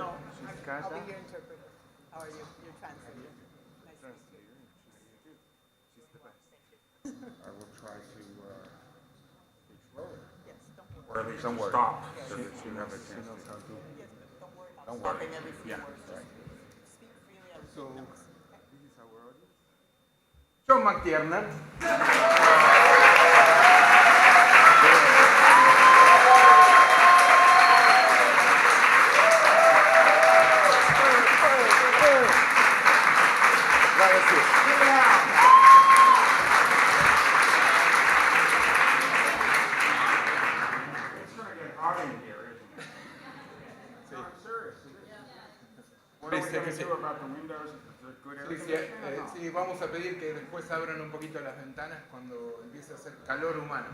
No, I'll be your interpreter. How are you? Your translator. Nice to meet you. She's the best. I will try to speak slowly. Yes, don't worry. Or at least Don't worry. stop. She knows how to. Yes, but don't worry about Don't stopping worry. every few Yeah, words. right. Speak freely. I will So, take notes. this is our audience. John McTiernan. It's going to get hot in here, isn't it? No, I'm serious. It is. What are we going to do about the windows? Is there good air Sí, conditioning or no? sí, vamos a pedir que después abran un poquito las ventanas cuando empiece a hacer calor humano.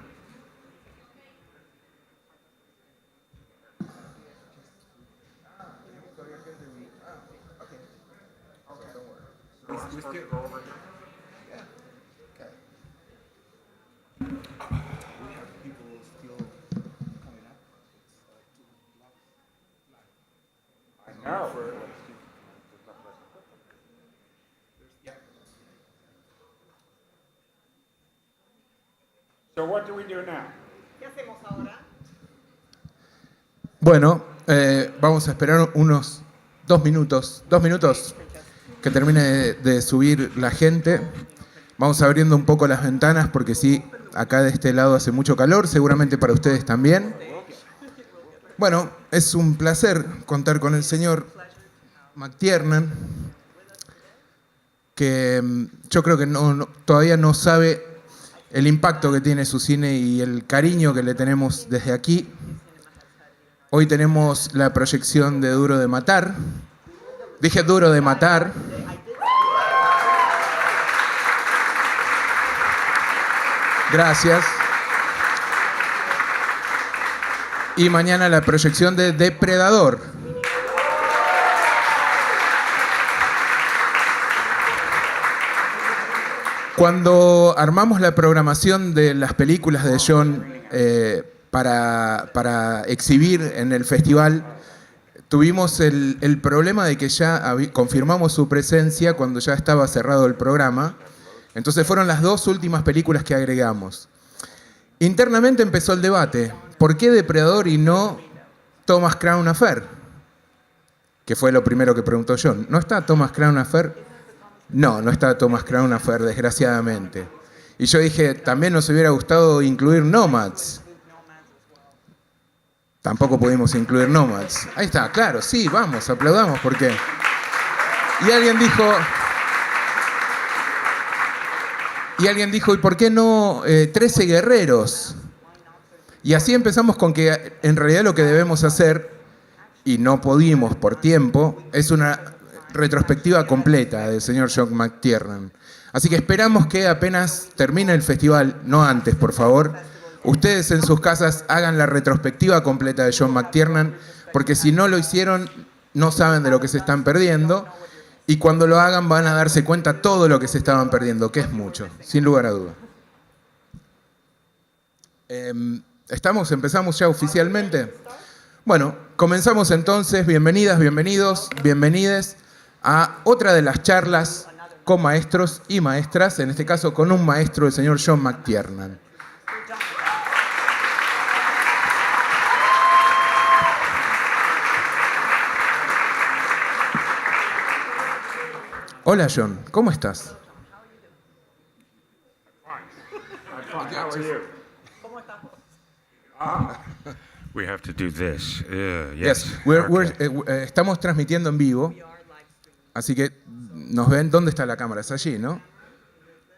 So I'm supposed to go over here? We have people still coming up. I know. So what do we do now? ¿Qué hacemos ahora? Bueno, vamos a esperar unos 2 minutos. 2 minutos que termine de subir la gente. Vamos abriendo un poco las ventanas porque sí, acá de este lado hace mucho calor, seguramente para ustedes también. Bueno, es un placer contar con el señor McTiernan, que yo creo que todavía no sabe el impacto que tiene su cine y el cariño que le tenemos desde aquí. Hoy tenemos la proyección de Duro de Matar. Dije Duro de Matar. Gracias. Y mañana la proyección de Depredador. Cuando armamos la programación de las películas de John para exhibir en el festival, tuvimos el problema de que ya confirmamos su presencia cuando ya estaba cerrado el programa. Entonces fueron las 2 últimas películas que agregamos. Internamente empezó el debate. ¿Por qué Depredador y no Thomas Crown Affair? Que fue lo primero que preguntó John. ¿No está Thomas Crown Affair? No, no está Thomas Crown Affair, desgraciadamente. Y yo dije, también nos hubiera gustado incluir Nomads. Tampoco pudimos incluir Nomads. Ahí está, claro, sí, vamos, aplaudamos, porque... Y alguien dijo, ¿y por qué no 13 guerreros? Y así empezamos con que en realidad lo que debemos hacer, y no pudimos por tiempo, es una retrospectiva completa del señor John McTiernan. Así que esperamos que apenas termine el festival, no antes, por favor, ustedes en sus casas hagan la retrospectiva completa de John McTiernan, porque si no lo hicieron, no saben de lo que se están perdiendo. Y cuando lo hagan van a darse cuenta todo lo que se estaban perdiendo, que es mucho, sin lugar a duda. ¿Empezamos ya oficialmente? Bueno, comenzamos entonces. Bienvenidas, bienvenidos, bienvenides a otra de las charlas con maestros y maestras, en este caso con un maestro, el señor John McTiernan. Hola John, ¿cómo estás? I'm fine. How are you? ¿Cómo estamos? We have to do this. Yes, estamos transmitiendo en vivo, así que nos ven. ¿Dónde está la cámara? Es allí, ¿no?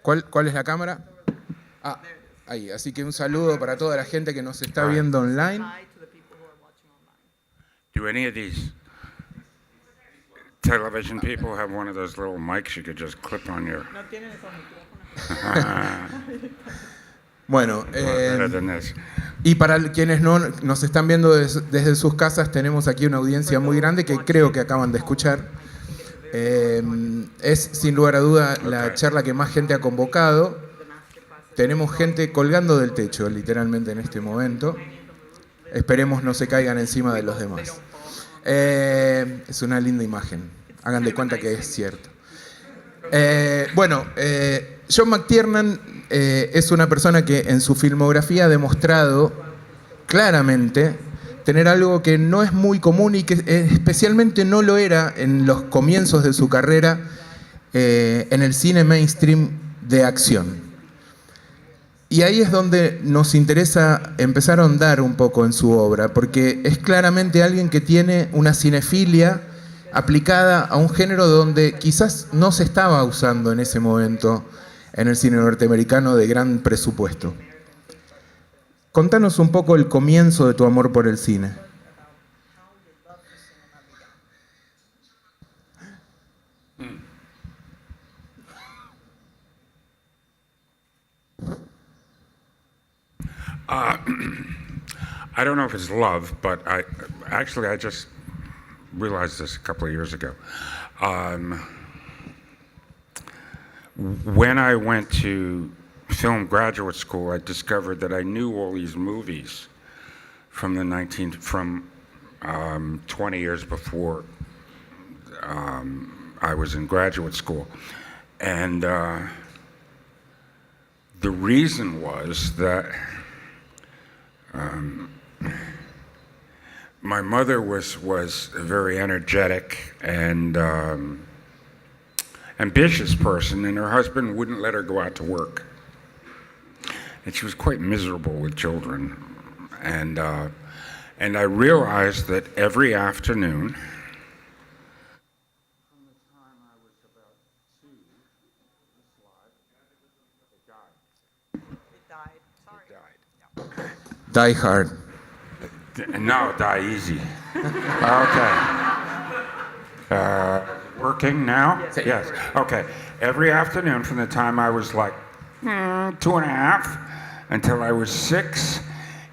¿Cuál es la cámara? Ah, ahí. Así que un saludo para toda la gente que nos está viendo online. Do any of these television people have one of those little mics you could just clip on your... No tienen esos micrófonos. Bueno, better than this. y para quienes no nos están viendo desde sus casas, tenemos aquí una audiencia muy grande que creo que acaban de escuchar. Es sin lugar a duda la charla que más gente ha convocado. Tenemos gente colgando del techo, literalmente, en este momento. Esperemos no se caigan encima de los demás. Es una linda imagen. Hagan de cuenta que es cierto. John McTiernan es una persona que en su filmografía ha demostrado claramente tener algo que no es muy común y que especialmente no lo era en los comienzos de su carrera en el cine mainstream de acción. Y ahí es donde nos interesa empezar a ahondar un poco en su obra, porque es claramente alguien que tiene una cinefilia aplicada a un género donde quizás no se estaba usando en ese momento en el cine norteamericano de gran presupuesto. Contanos un poco el comienzo de tu amor por el cine. I don't know if it's love, but I just realized this a couple of years ago. When I went to film graduate school, I discovered that I knew all these movies from 20 years before I was in graduate school. And the reason was that my mother was a very energetic and ambitious person, and her husband wouldn't let her go out to work. And she was quite miserable with children. And I realized that every afternoon, from the time I was about 2, this slide, it died. It died. Sorry. It died. Die Hard. No, die easy. Okay. Working now? Yes. Okay. Every afternoon from the time I was like 2.5 until I was 6,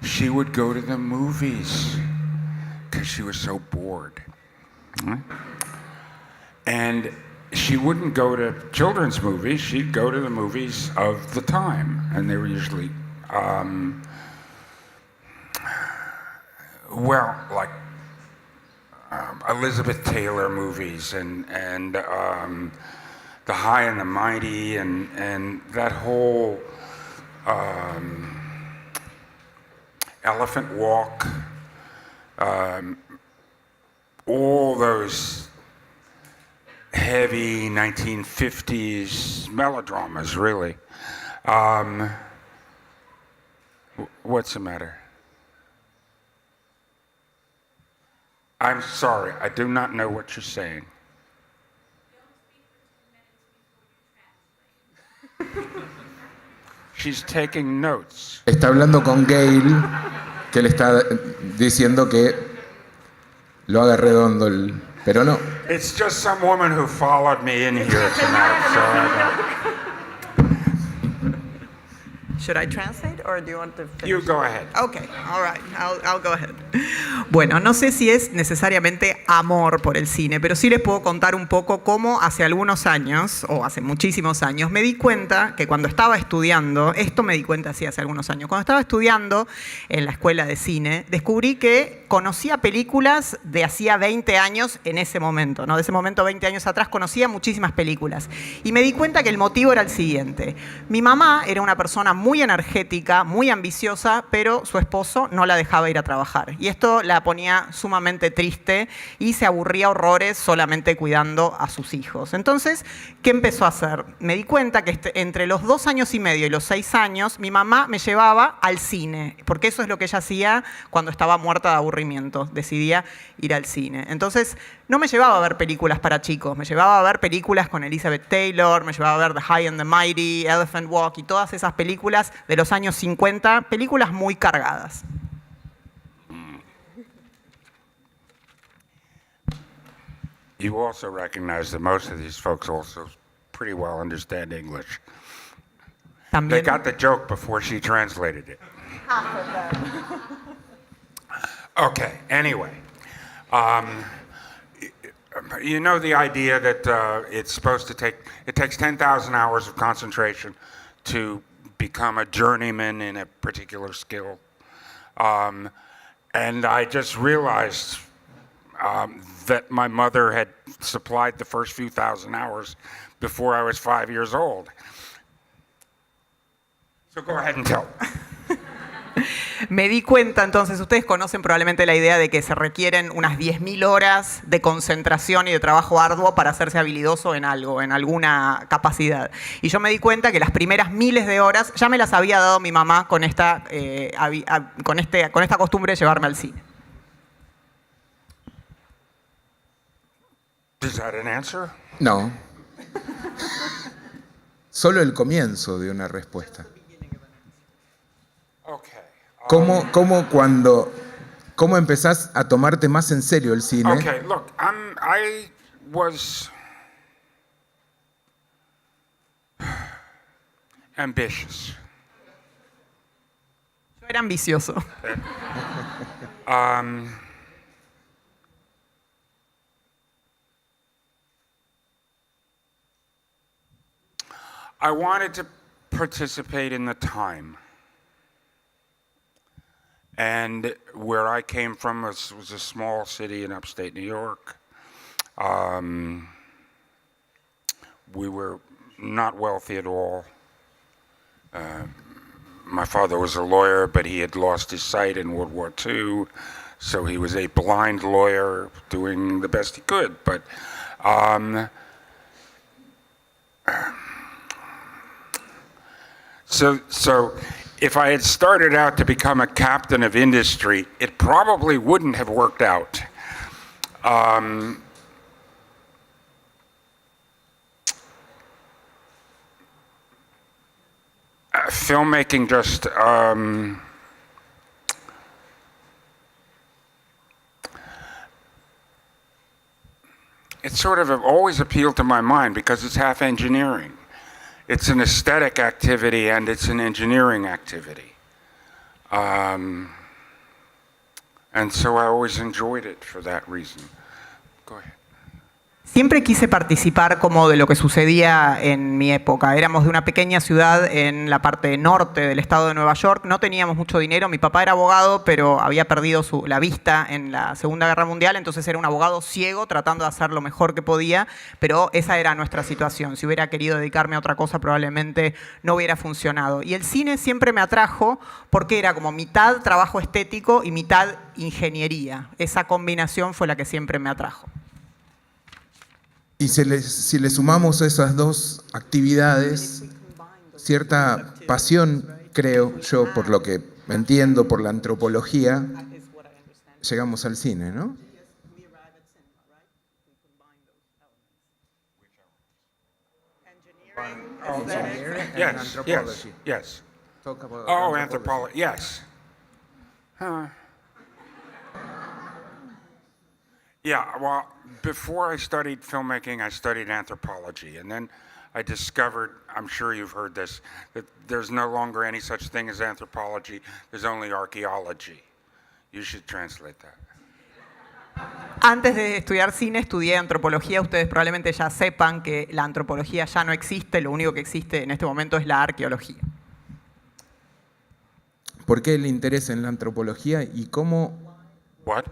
she would go to the movies because she was so bored. And she wouldn't go to children's movies. She'd go to the movies of the time. And they were usually like Elizabeth Taylor movies and The High and the Mighty and that whole Elephant Walk, all those heavy 1950s melodramas, really. What's the matter? I'm sorry, I do not know what you're saying. She's taking notes. Está hablando con Gail, que le está diciendo que lo haga redondo, pero no. It's just some woman who followed me in here tonight, so I don't... Should I translate or do you want to finish? You go ahead. Okay, all right, I'll go ahead. Bueno, no sé si es necesariamente amor por el cine, pero sí les puedo contar un poco cómo hace algunos años, o hace muchísimos años, me di cuenta que cuando estaba estudiando, esto me di cuenta sí hace algunos años, cuando estaba estudiando en la escuela de cine, descubrí que conocía películas de hacía 20 años en ese momento, ¿no? De ese momento, 20 años atrás, conocía muchísimas películas. Y me di cuenta que el motivo era el siguiente. Mi mamá era una persona muy energética, muy ambiciosa, pero su esposo no la dejaba ir a trabajar. Y esto la ponía sumamente triste y se aburría horrores solamente cuidando a sus hijos. Entonces, ¿qué empezó a hacer? Me di cuenta que entre los 2 años y medio y los 6 años, mi mamá me llevaba al cine, porque eso es lo que ella hacía cuando estaba muerta de aburrimiento. Decidía ir al cine. Entonces, no me llevaba a ver películas para chicos, me llevaba a ver películas con Elizabeth Taylor, me llevaba a ver The High and the Mighty, Elephant Walk y todas esas películas de los años 50, películas muy cargadas. You also recognize that most of these folks also pretty well understand English. También, They got the joke before she translated it. half of them. Okay, anyway. You know the idea that it's supposed to take, it takes 10,000 hours of concentration to become a journeyman in a particular skill. And I just realized that my mother had supplied the first few thousand hours before I was 5 years old. So go ahead and tell. Me di cuenta, entonces, ustedes conocen probablemente la idea de que se requieren unas 10.000 horas de concentración y de trabajo arduo para hacerse habilidoso en algo, en alguna capacidad. Y yo me di cuenta que las primeras miles de horas ya me las había dado mi mamá con esta costumbre de llevarme al cine. Is that an answer? No. Solo el comienzo de una respuesta. Okay. ¿Cómo empezás a tomarte más en serio el cine? Okay, look, I was ambitious. Yo era ambicioso. I wanted to participate in the time. And where I came from was a small city in upstate New York. We were not wealthy at all. My father was a lawyer, but he had lost his sight in World War II, so he was a blind lawyer doing the best he could. But so if I had started out to become a captain of industry, it probably wouldn't have worked out. Filmmaking just it sort of always appealed to my mind because it's half engineering. It's an aesthetic activity and it's an engineering activity. And so I always enjoyed it for that reason. Go ahead. Siempre quise participar como de lo que sucedía en mi época. Éramos de una pequeña ciudad en la parte norte del estado de Nueva York. No teníamos mucho dinero. Mi papá era abogado, pero había perdido la vista en la Segunda Guerra Mundial. Entonces era un abogado ciego tratando de hacer lo mejor que podía. Pero esa era nuestra situación. Si hubiera querido dedicarme a otra cosa, probablemente no hubiera funcionado. Y el cine siempre me atrajo porque era como mitad trabajo estético y mitad ingeniería. Esa combinación fue la que siempre me atrajo. Y si le sumamos esas dos actividades, cierta pasión, creo yo, por lo que entiendo, por la antropología, llegamos al cine, ¿no? Yes. Oh, anthropology, yes. Yeah, well, before I studied filmmaking, I studied anthropology. And then I discovered, I'm sure you've heard this, that there's no longer any such thing as anthropology. There's only archaeology. You should translate that. Antes de estudiar cine, estudié antropología. Ustedes probablemente ya sepan que la antropología ya no existe. Lo único que existe en este momento es la arqueología. ¿Por qué el interés en la antropología y cómo... What?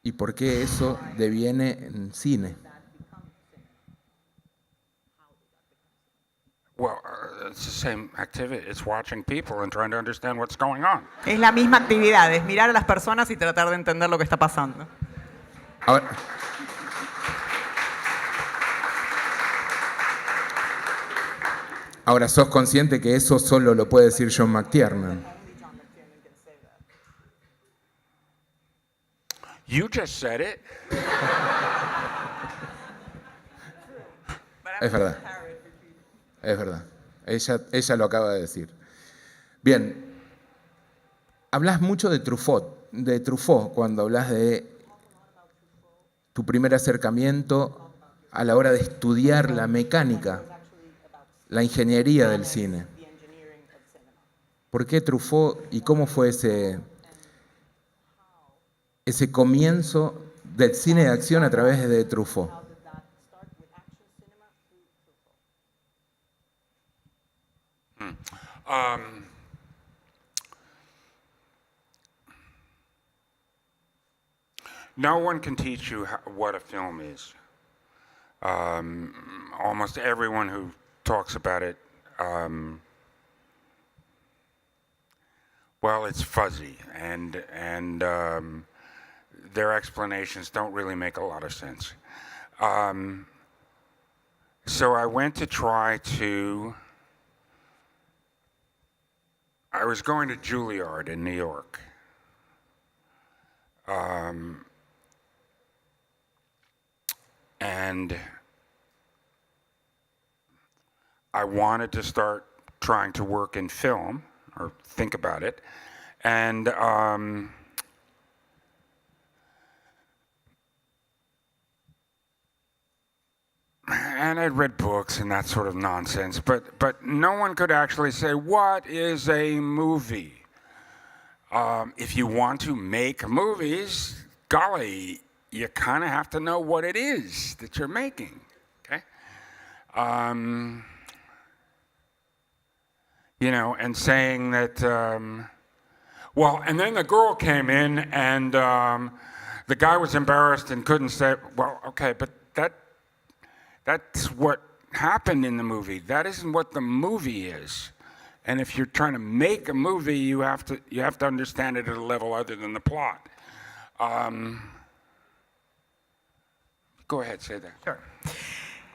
¿Y por qué eso deviene en cine? Well, it's the same activity. It's watching people and trying to understand what's going on. Es la misma actividad, es mirar a las personas y tratar de entender lo que está pasando. Ahora, ¿sos consciente que eso solo lo puede decir John McTiernan? You just said it. Es verdad. Es verdad. Ella lo acaba de decir. Bien. Hablas mucho de Truffaut cuando hablas de tu primer acercamiento a la hora de estudiar la mecánica, la ingeniería del cine. ¿Por qué Truffaut y cómo fue ese comienzo del cine de acción a través de Truffaut? no one can teach you what a film is. Almost everyone who talks about it, well, it's fuzzy, and their explanations don't really make a lot of sense. So I went to try to. I was going to Juilliard in New York. And I wanted to start trying to work in film, or think about it. And I'd read books and that sort of nonsense, but no one could actually say, what is a movie? If you want to make movies, golly, you kind of have to know what it is that you're making, okay? You know, and saying that, well, and then the girl came in and the guy was embarrassed and couldn't say, well, okay, but that's what happened in the movie. That isn't what the movie is. And if you're trying to make a movie, you have to understand it at a level other than the plot. Go ahead, say that. Sure.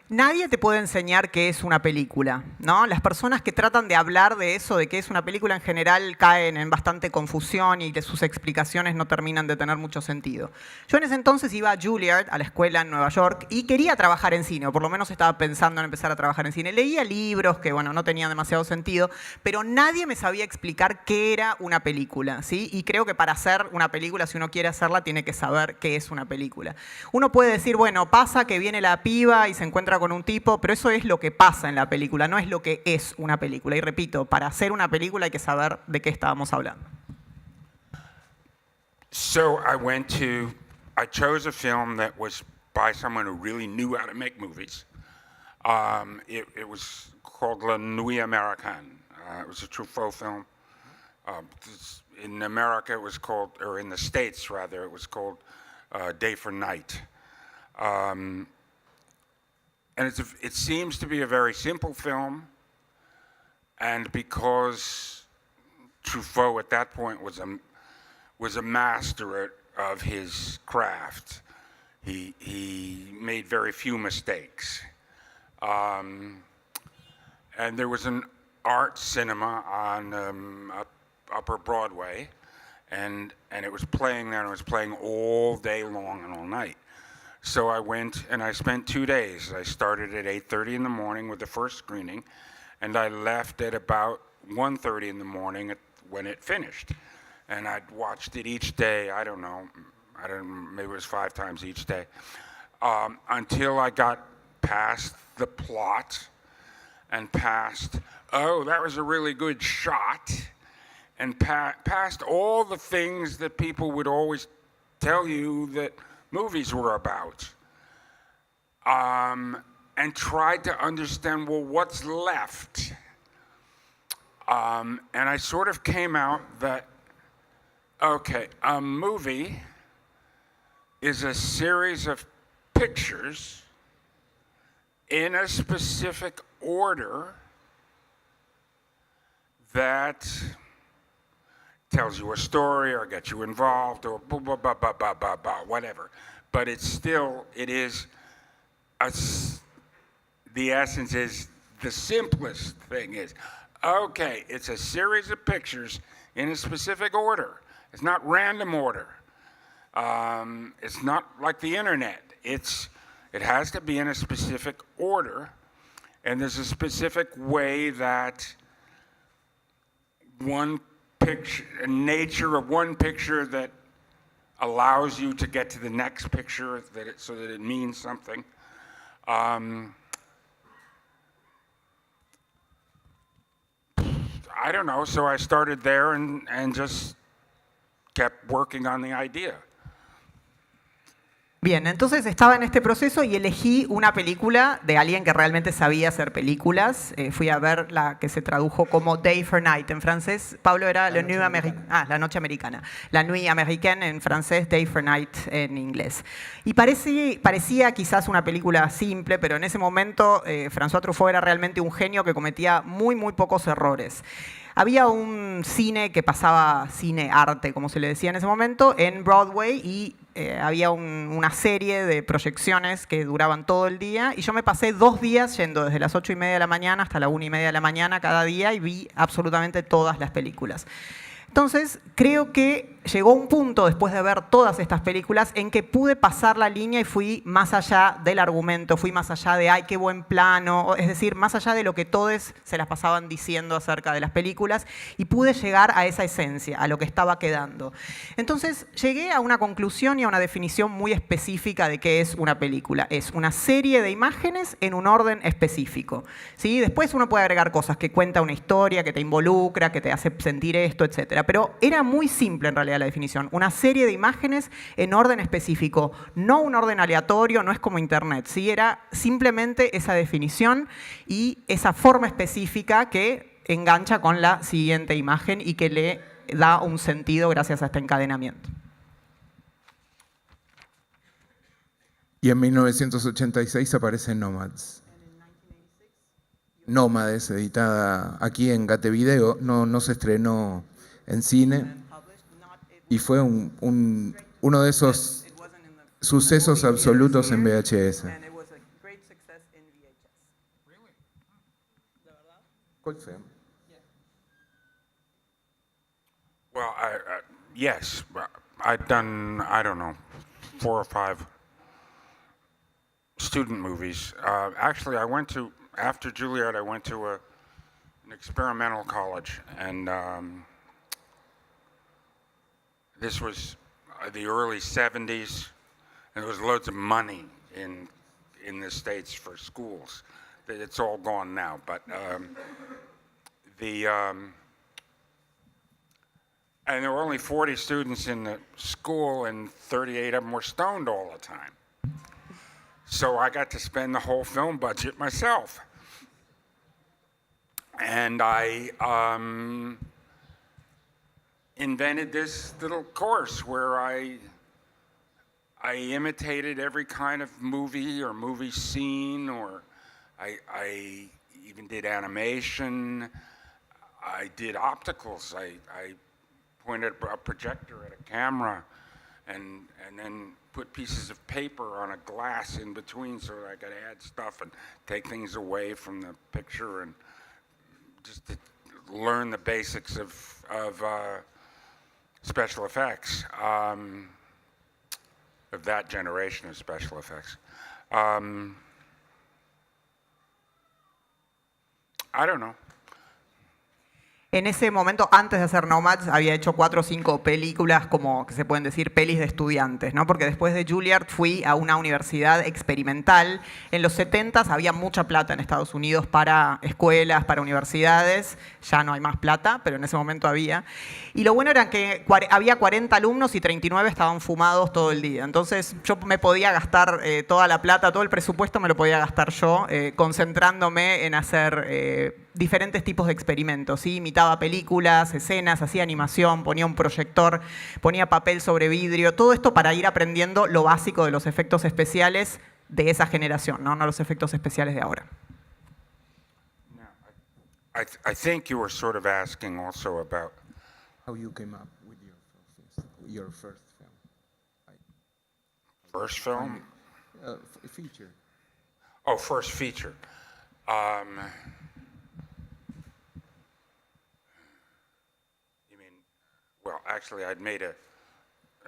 Nadie te puede enseñar qué es una película, ¿no? Las personas que tratan de hablar de eso, de qué es una película, en general caen en bastante confusión y que sus explicaciones no terminan de tener mucho sentido. Yo en ese entonces iba a Juilliard, a la escuela en Nueva York, y quería trabajar en cine, o por lo menos estaba pensando en empezar a trabajar en cine. Leía libros que, bueno, no tenían demasiado sentido, pero nadie me sabía explicar qué era una película, ¿sí? Y creo que para hacer una película, si uno quiere hacerla, tiene que saber qué es una película. Uno puede decir, bueno, pasa que viene la piba y se encuentra con un tipo, pero eso es lo que pasa en la película, no es lo que es una película. Y repito, para hacer una película hay que saber de qué estábamos hablando. So I chose a film that was by someone who really knew how to make movies. It was called La Nuit Américaine. It was a Truffaut film. In America it was called, or in the States rather, it was called Day for Night. And it seems to be a very simple film, and because Truffaut at that point was a master of his craft, he made very few mistakes. And there was an art cinema on Upper Broadway, and it was playing there, and it was playing all day long and all night. So I went and I spent 2 days. I started at 8:30 in the morning with the first screening, and I left at about 1:30 in the morning when it finished. And I'd watched it each day, maybe it was 5 times each day, until I got past the plot and past, oh, that was a really good shot, and past all the things that people would always tell you that movies were about, and tried to understand, well, what's left? And I sort of came out that, okay, a movie is a series of pictures in a specific order that tells you a story or gets you involved or blah, blah, blah, blah, blah, blah, blah, whatever. But it is, the essence is, the simplest thing is, okay, it's a series of pictures in a specific order. It's not random order. It's not like the internet. It has to be in a specific order, and there's a specific way that nature of one picture that allows you to get to the next picture so that it means something. I don't know, so I started there and just kept working on the idea. Bien, entonces estaba en este proceso y elegí una película de alguien que realmente sabía hacer películas. Fui a ver la que se tradujo como Day for Night en francés. Pablo era La Noche Americana. La Nuit Américaine en francés, Day for Night en inglés. Y parecía quizás una película simple, pero en ese momento François Truffaut era realmente un genio que cometía muy pocos errores. Había un cine que pasaba cine arte, como se le decía en ese momento, en Broadway y había una serie de proyecciones que duraban todo el día y yo me pasé 2 días yendo desde las 8:30 de la mañana hasta la 1:30 de la mañana cada día y vi absolutamente todas las películas. Entonces, creo que llegó un punto, después de ver todas estas películas, en que pude pasar la línea y fui más allá del argumento, fui más allá de, ay, qué buen plano, es decir, más allá de lo que todos se las pasaban diciendo acerca de las películas, y pude llegar a esa esencia, a lo que estaba quedando. Entonces, llegué a una conclusión y a una definición muy específica de qué es una película. Es una serie de imágenes en un orden específico, ¿sí? Después uno puede agregar cosas, que cuenta una historia, que te involucra, que te hace sentir esto, etc. Pero era muy simple en realidad la definición. Una serie de imágenes en orden específico, no un orden aleatorio, no es como Internet, ¿sí? Era simplemente esa definición y esa forma específica que engancha con la siguiente imagen y que le da un sentido gracias a este encadenamiento. Y en 1986 aparece Nomads. Nómades, editada aquí en Gate Video, no se estrenó en cine y fue uno de esos sucesos absolutos en VHS. ¿Cuál fue? Well, yes, I've done, I don't know, 4 or 5 student movies. Actually, after Juilliard, I went to an experimental college, and this was the early 70s, and there was loads of money in the States for schools. It's all gone now, but and there were only 40 students in the school, and 38 of them were stoned all the time. So I got to spend the whole film budget myself. And I invented this little course where I imitated every kind of movie or movie scene, or I even did animation. I did opticals. I pointed a projector at a camera and then put pieces of paper on a glass in between so that I could add stuff and take things away from the picture, and just to learn the basics of special effects, of that generation of special effects. I don't know. En ese momento, antes de hacer Nomads, había hecho 4 o 5 películas, como que se pueden decir, pelis de estudiantes, ¿no? Porque después de Juilliard fui a una universidad experimental. En los 70s había mucha plata en Estados Unidos para escuelas, para universidades. Ya no hay más plata, pero en ese momento había. Y lo bueno era que había 40 alumnos y 39 estaban fumados todo el día. Entonces yo me podía gastar toda la plata, todo el presupuesto me lo podía gastar yo, concentrándome en hacer diferentes tipos de experimentos, ¿sí? Imitaba películas, escenas, hacía animación, ponía un proyector, ponía papel sobre vidrio, todo esto para ir aprendiendo lo básico de los efectos especiales de esa generación, no los efectos especiales de ahora. I think you were sort of asking also about How you came up with your first film? first film. Feature. Oh, first feature. You mean, well, actually, I'd made an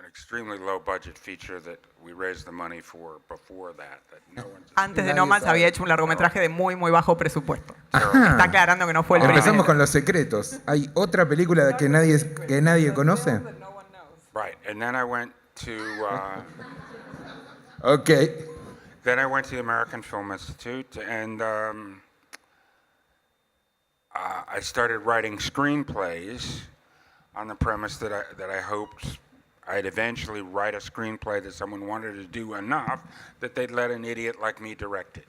extremely low-budget feature that we raised the money for before that no one's... Antes de Nomads había hecho un largometraje de muy bajo presupuesto. Está aclarando que no fue el primero. Empezamos con los secretos. ¿Hay otra película que nadie conoce? Right, and then I went to... Okay. Then I went to the American Film Institute, and I started writing screenplays on the premise that I hoped I'd eventually write a screenplay that someone wanted to do enough that they'd let an idiot like me direct it.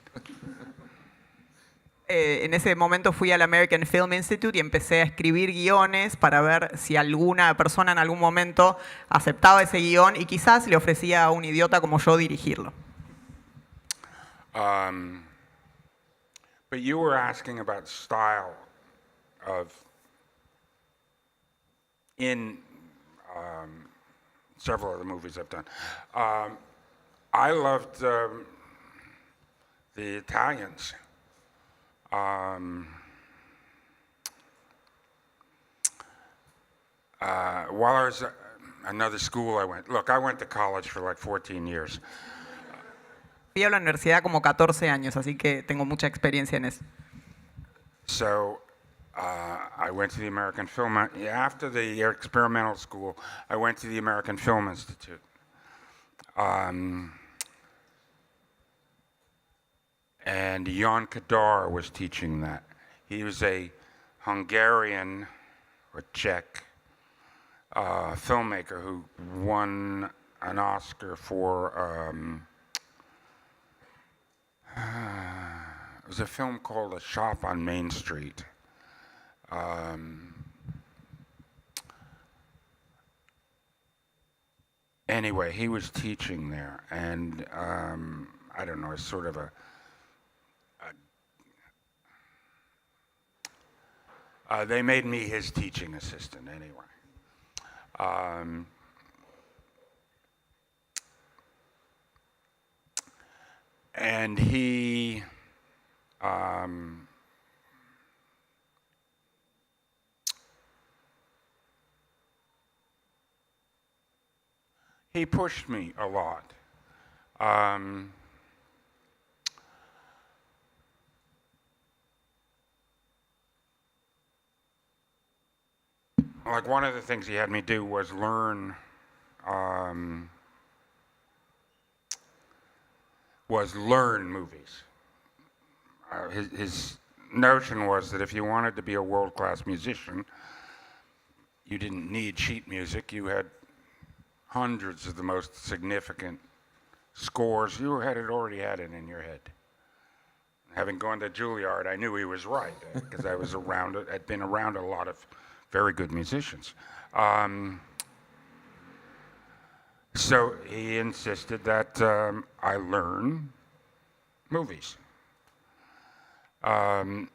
En ese momento fui al American Film Institute y empecé a escribir guiones para ver si alguna persona en algún momento aceptaba ese guión y quizás le ofrecía a un idiota como yo dirigirlo. But you were asking about style in several of the movies I've done. I loved the Italians. While I was another school I went to college for like 14 years. Fui a la universidad como 14 años, así que tengo mucha experiencia en eso. So I went to the American Film, after the experimental school, I went to the American Film Institute. And Jan Kadar was teaching that. He was a Hungarian or Czech filmmaker who won an Oscar for, it was a film called A Shop on Main Street. Anyway, he was teaching there, and I don't know, it's sort of they made me his teaching assistant anyway. And he pushed me a lot. Like one of the things he had me do was learn movies. His notion was that if you wanted to be a world-class musician, you didn't need sheet music. You had hundreds of the most significant scores. You already had it in your head. Having gone to Juilliard, I knew he was right because I was had been around a lot of very good musicians. So he insisted that I learn movies. And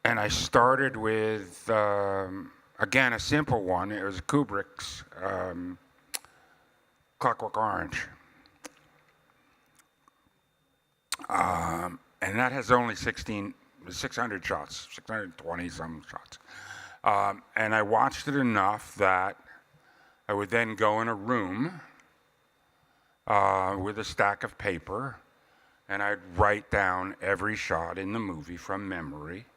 I started with, again, a simple one. It was Kubrick's Clockwork Orange. And that has only 600 shots, 620 some shots. And I watched it enough that I would then go in a room with a stack of paper, and I'd write down every shot in the movie from memory,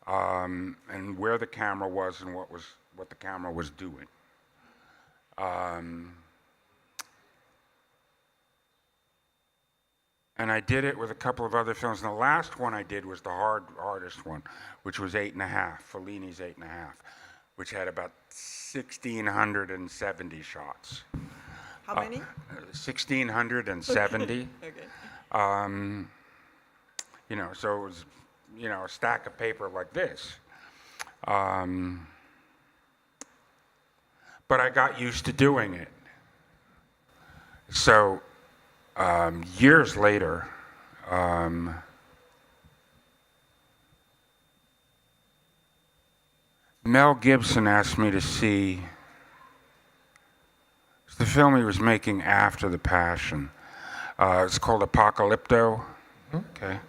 and where the camera was and what the camera was doing. And I did it with a couple of other films. And the last one I did was the hardest one, which was 8.5, Fellini's 8.5, which had about 1,670 shots. How many? 1,670. Okay. So it was, a stack of paper like this. But I got used to doing it. So years later, Mel Gibson asked me to see the film he was making after The Passion. It's called Apocalypto. Okay.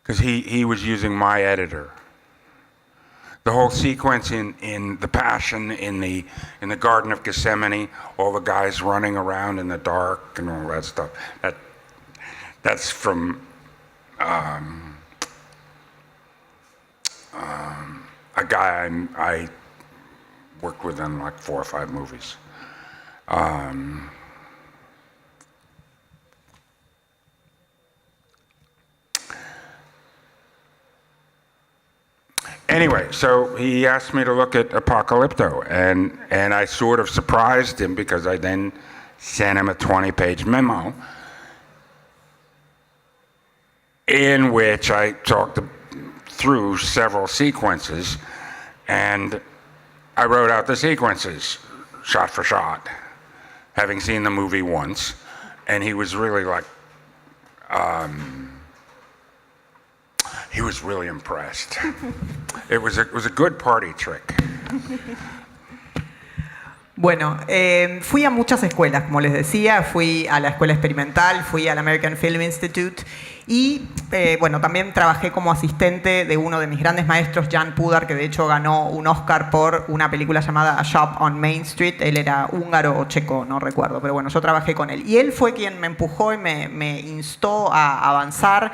Because he was using my editor. The whole sequence in The Passion, in the Garden of Gethsemane, all the guys running around in the dark and all that stuff. That's from a guy I worked with in like 4 or 5 movies. Anyway, so he asked me to look at Apocalypto, and I sort of surprised him because I then sent him a 20-page memo in which I talked through several sequences, and I wrote out the sequences, shot for shot, having seen the movie once, and he was really like, he was really impressed. It was a good party trick. Bueno, fui a muchas escuelas, como les decía, fui a la escuela experimental, fui al American Film Institute y, bueno, también trabajé como asistente de uno de mis grandes maestros, Jan Pudar, que de hecho ganó un Oscar por una película llamada A Shop on Main Street. Él era húngaro o checo, no recuerdo, pero bueno, yo trabajé con él. Y él fue quien me empujó y me instó a avanzar.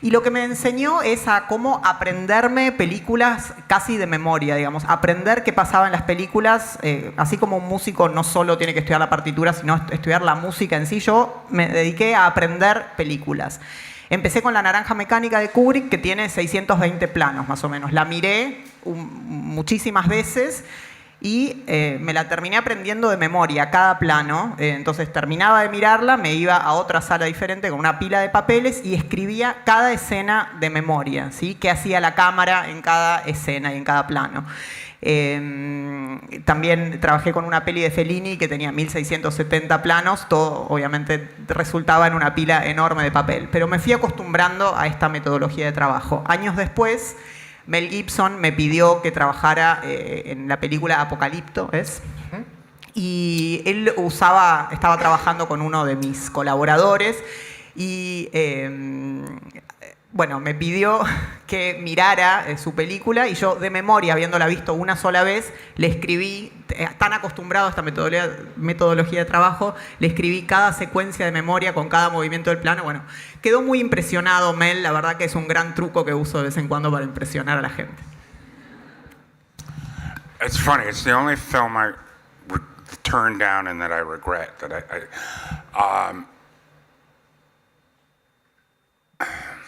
Y lo que me enseñó es a cómo aprenderme películas casi de memoria, digamos. Aprender qué pasaba en las películas, así como un músico no solo tiene que estudiar la partitura, sino estudiar la música en sí. Yo me dediqué a aprender películas. Empecé con La Naranja Mecánica de Kubrick, que tiene 620 planos más o menos. La miré muchísimas veces y me la terminé aprendiendo de memoria, cada plano. Entonces terminaba de mirarla, me iba a otra sala diferente con una pila de papeles y escribía cada escena de memoria, ¿sí? Qué hacía la cámara en cada escena y en cada plano. También trabajé con una peli de Fellini que tenía 1670 planos, todo obviamente resultaba en una pila enorme de papel, pero me fui acostumbrando a esta metodología de trabajo. Años después, Mel Gibson me pidió que trabajara en la película Apocalipto, ¿es? Y él estaba trabajando con uno de mis colaboradores y bueno, me pidió que mirara su película y yo de memoria, habiéndola visto una sola vez, le escribí, tan acostumbrado a esta metodología de trabajo, le escribí cada secuencia de memoria con cada movimiento del plano. Bueno, quedó muy impresionado Mel, la verdad que es un gran truco que uso de vez en cuando para impresionar a la gente. It's funny, it's the only film I turned down and that I regret.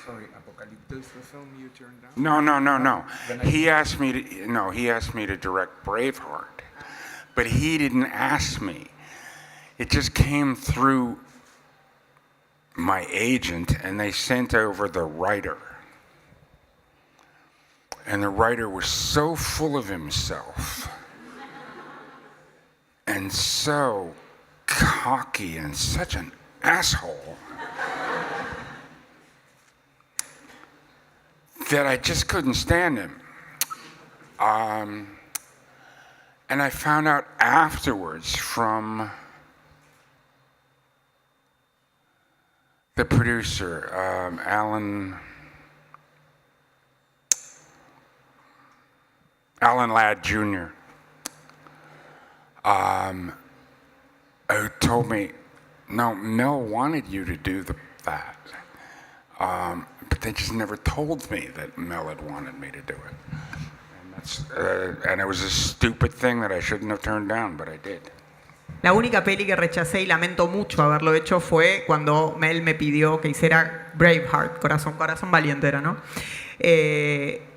Sorry, Apocalypto is the film you turned down? No. He asked me to direct Braveheart, but he didn't ask me. It just came through my agent, and they sent over the writer. And the writer was so full of himself and so cocky and such an asshole that I just couldn't stand him. And I found out afterwards from the producer, Alan Ladd Jr., who told me, no, Mel wanted you to do that. But they just never told me that Mel had wanted me to do it. And it was a stupid thing that I shouldn't have turned down, but I did. La única peli que rechacé y lamento mucho haberlo hecho fue cuando Mel me pidió que hiciera Braveheart, Corazón Valiente era, ¿no?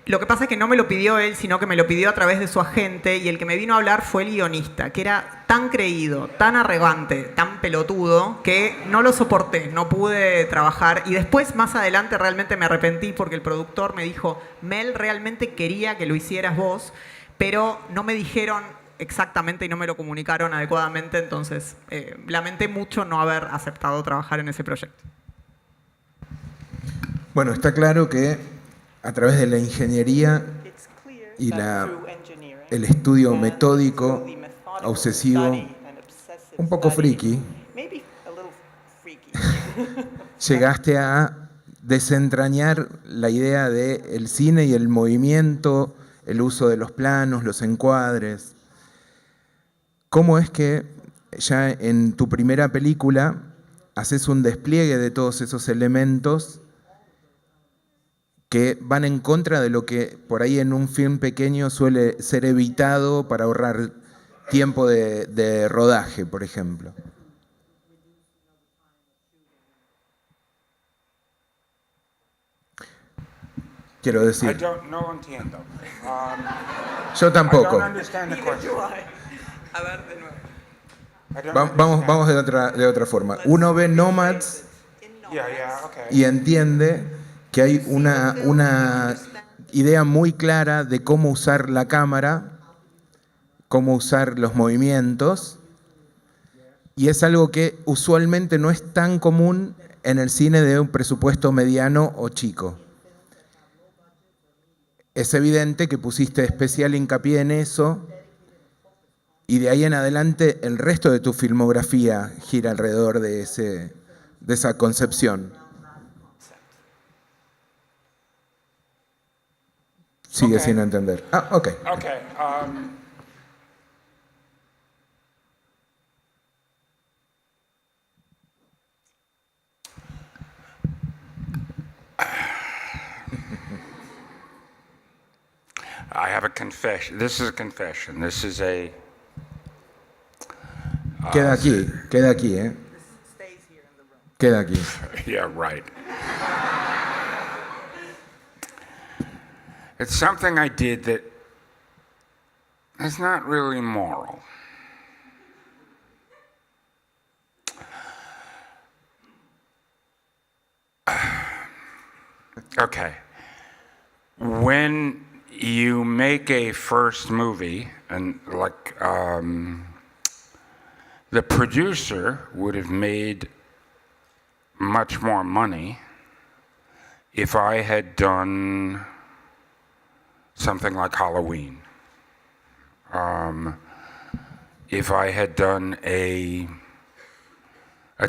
Lo que pasa es que no me lo pidió él, sino que me lo pidió a través de su agente, y el que me vino a hablar fue el guionista, que era tan creído, tan arrogante, tan pelotudo, que no lo soporté, no pude trabajar. Y después, más adelante, realmente me arrepentí porque el productor me dijo, Mel realmente quería que lo hicieras vos, pero no me dijeron exactamente y no me lo comunicaron adecuadamente, entonces lamenté mucho no haber aceptado trabajar en ese proyecto. Bueno, está claro que a través de la ingeniería y el estudio metódico, obsesivo, un poco friki, llegaste a desentrañar la idea del cine y el movimiento, el uso de los planos, los encuadres. ¿Cómo es que ya en tu primera película haces un despliegue de todos esos elementos que van en contra de lo que por ahí en un film pequeño suele ser evitado para ahorrar tiempo de rodaje, por ejemplo? quiero I decir. no entiendo. Yo I tampoco. don't understand the question. A ver, de nuevo. I don't Vamos understand. de otra forma. Uno ve Nomads Yeah, okay. y entiende que hay una idea muy clara de cómo usar la cámara, cómo usar los movimientos, y es algo que usualmente no es tan común en el cine de un presupuesto mediano o chico. Es evidente que pusiste especial hincapié en eso, y de ahí en adelante el resto de tu filmografía gira alrededor de esa concepción. Sigue Ok. sin entender. Ah, ok. Okay. I have a confession. This is a confession. This is a. Queda aquí, ¿eh? Queda aquí. Yeah, right. It's something I did that is not really moral. Okay. When you make a first movie, and like the producer would have made much more money if I had done something like Halloween. If I had done a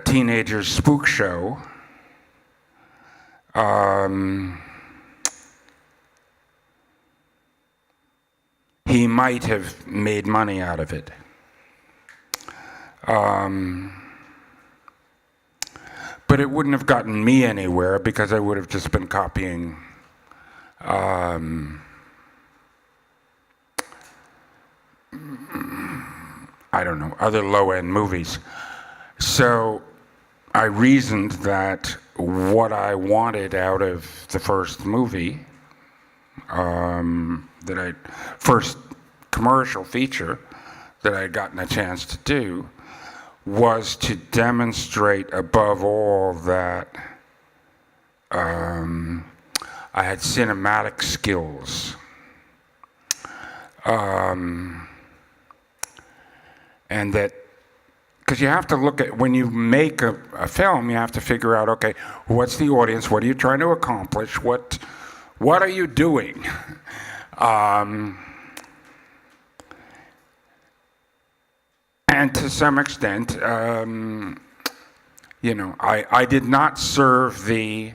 teenager's spook show, he might have made money out of it. But it wouldn't have gotten me anywhere because I would have just been copying I don't know, other low-end movies. So I reasoned that what I wanted out of the first movie, first commercial feature that I'd gotten a chance to do, was to demonstrate above all that I had cinematic skills. And that, because you have to look at, when you make a film, you have to figure out, okay, what's the audience? What are you trying to accomplish? What are you doing? And to some extent, you know, I did not serve the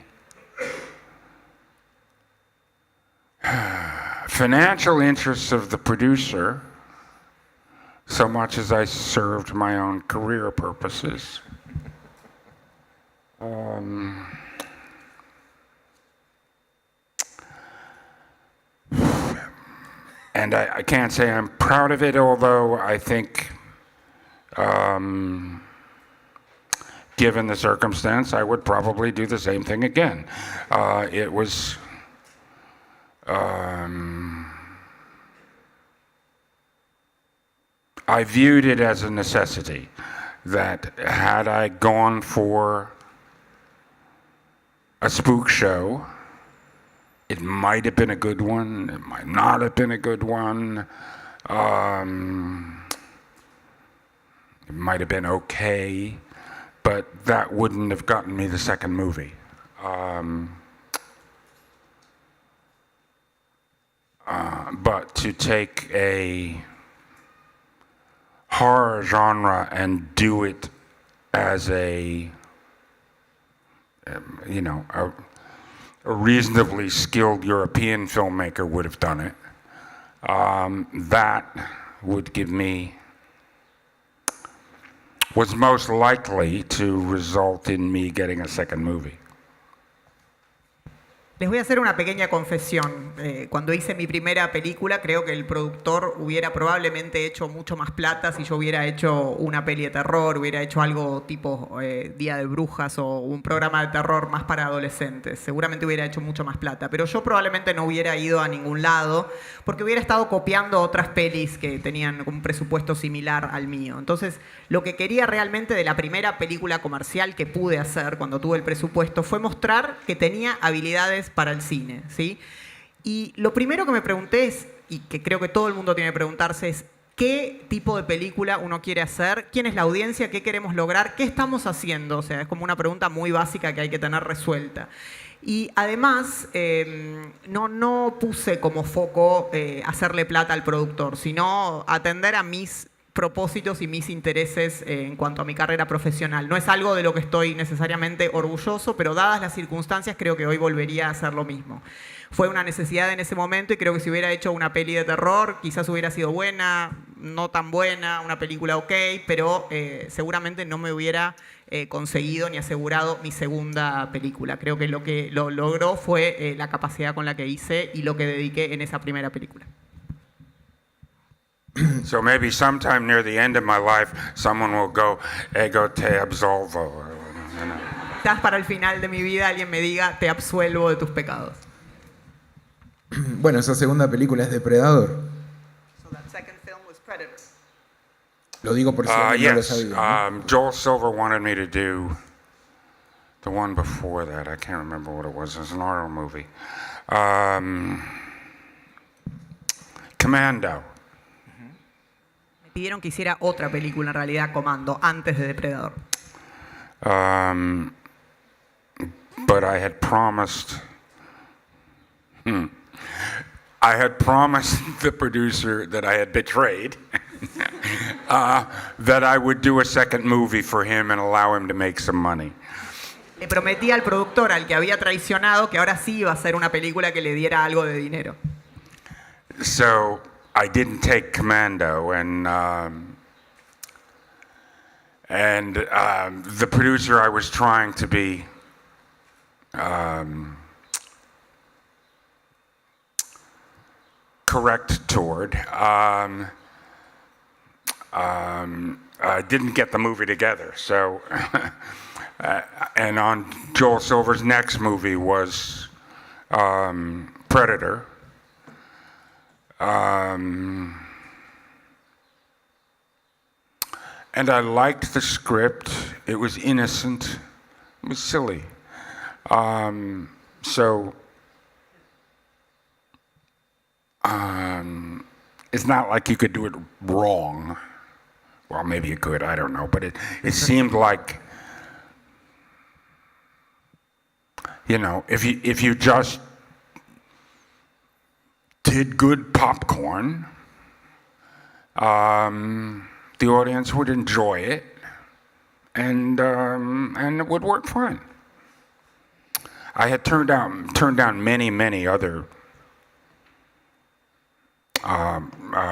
financial interests of the producer so much as I served my own career purposes. And I can't say I'm proud of it, although I think, given the circumstance, I would probably do the same thing again. It was, I viewed it as a necessity, that had I gone for a spook show, it might have been a good one, it might not have been a good one, it might have been okay, but that wouldn't have gotten me the second movie. But to take a horror genre and do it as a, you know, a reasonably skilled European filmmaker would have done it, that would give me, was most likely to result in me getting a second movie. Les voy a hacer una pequeña confesión. Cuando hice mi primera película, creo que el productor hubiera probablemente hecho mucho más plata si yo hubiera hecho una peli de terror, hubiera hecho algo tipo Día de Brujas o un programa de terror más para adolescentes. Seguramente hubiera hecho mucho más plata, pero yo probablemente no hubiera ido a ningún lado porque hubiera estado copiando otras pelis que tenían un presupuesto similar al mío. Entonces, lo que quería realmente de la primera película comercial que pude hacer cuando tuve el presupuesto fue mostrar que tenía habilidades para el cine, ¿sí? Y lo primero que me pregunté es, y que creo que todo el mundo tiene que preguntarse, es qué tipo de película uno quiere hacer, quién es la audiencia, qué queremos lograr, qué estamos haciendo. O sea, es como una pregunta muy básica que hay que tener resuelta. Y además, no puse como foco hacerle plata al productor, sino atender a mis propósitos y mis intereses en cuanto a mi carrera profesional. No es algo de lo que estoy necesariamente orgulloso, pero dadas las circunstancias creo que hoy volvería a hacer lo mismo. Fue una necesidad en ese momento y creo que si hubiera hecho una peli de terror, quizás hubiera sido buena, no tan buena, una película ok, pero seguramente no me hubiera conseguido ni asegurado mi segunda película. Creo que lo que lo logró fue la capacidad con la que hice y lo que dediqué en esa primera película. So maybe sometime near the end of my life, someone will go, ego te absolvo. You know. Quizás para el final de mi vida alguien me diga, te absuelvo de tus pecados. Bueno, esa segunda película es Depredador. So that second film was Predator. Lo digo por si alguien no lo Yes, sabía, ¿no? Joel Silver wanted me to do the one before that. I can't remember what it was. It was an horror movie. Commando. Me pidieron que hiciera otra película, en realidad, Comando, antes de Depredador. But I had promised. I had promised the producer that I had betrayed that I would do a second movie for him and allow him to make some money. Le prometí al productor al que había traicionado que ahora sí iba a hacer una película que le diera algo de dinero. So I didn't take Commando, and the producer I was trying to be correct toward didn't get the movie together. So, and on Joel Silver's next movie was Predator. And I liked the script. It was innocent. It was silly. It's not like you could do it wrong. Well, maybe you could, I don't know. But it seemed like, you know, if you just did good popcorn, the audience would enjoy it, and it would work fine. I had turned down many other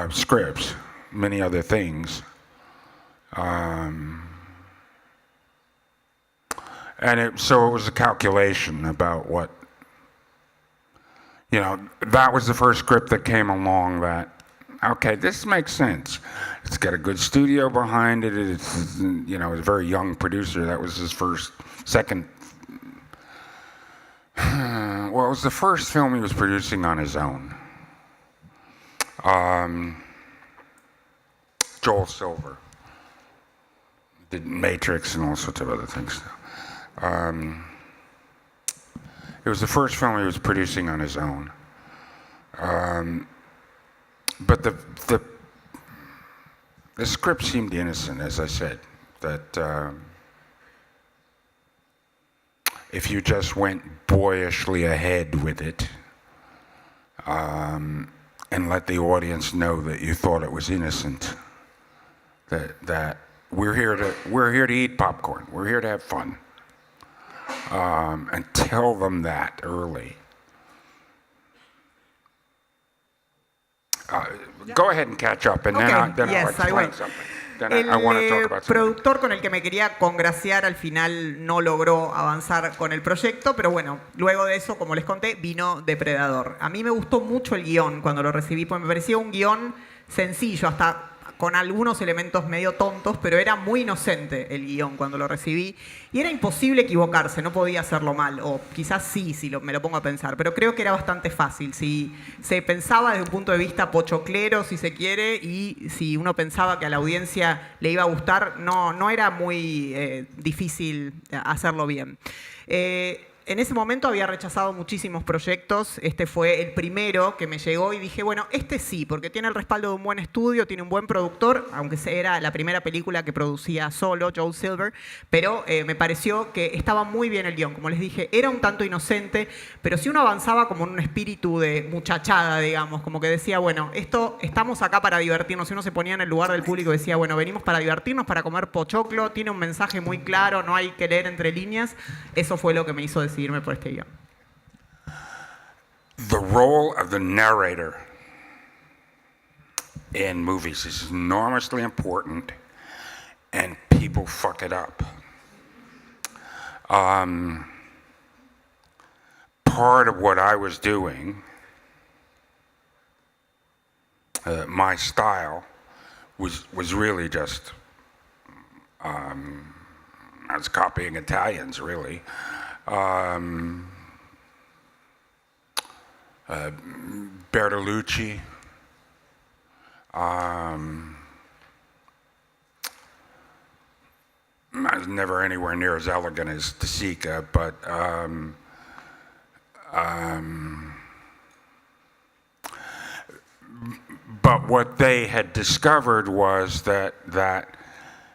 scripts, many other things, so it was a calculation about what, you know, that was the first script that came along that, okay, this makes sense. It's got a good studio behind it. It's, you know, a very young producer. That was his second. Well, it was the first film he was producing on his own. Joel Silver did Matrix and all sorts of other things. It was the first film he was producing on his own. But the script seemed innocent, as I said, that if you just went boyishly ahead with it and let the audience know that you thought it was innocent, that we're here to eat popcorn, we're here to have fun, and tell them that early. Go ahead and catch up, and then I'll explain something. then El I want to talk about something. productor con el que me quería congraciar al final no logró avanzar con el proyecto, pero bueno, luego de eso, como les conté, vino Depredador. A mí me gustó mucho el guión cuando lo recibí, porque me parecía un guión sencillo, hasta con algunos elementos medio tontos, pero era muy inocente el guión cuando lo recibí. Y era imposible equivocarse, no podía hacerlo mal. O quizás sí, si me lo pongo a pensar. Pero creo que era bastante fácil. Si se pensaba desde un punto de vista pochoclero, si se quiere, y si uno pensaba que a la audiencia le iba a gustar, no era muy difícil hacerlo bien. En ese momento había rechazado muchísimos proyectos. Este fue el primero que me llegó y dije, bueno, este sí, porque tiene el respaldo de un buen estudio, tiene un buen productor, aunque era la primera película que producía solo, Joel Silver, pero me pareció que estaba muy bien el guión. Como les dije, era un tanto inocente, pero si uno avanzaba como en un espíritu de muchachada, digamos, como que decía, bueno, estamos acá para divertirnos. Si uno se ponía en el lugar del público y decía, bueno, venimos para divertirnos, para comer pochoclo, tiene un mensaje muy claro, no hay que leer entre líneas. Eso fue lo que me hizo decidirme por este guión. The role of the narrator in movies is enormously important, and people fuck it up. Part of what I was doing, my style, was really just, I was copying Italians, really. Bertolucci, I was never anywhere near as elegant as De Sica, but what they had discovered was that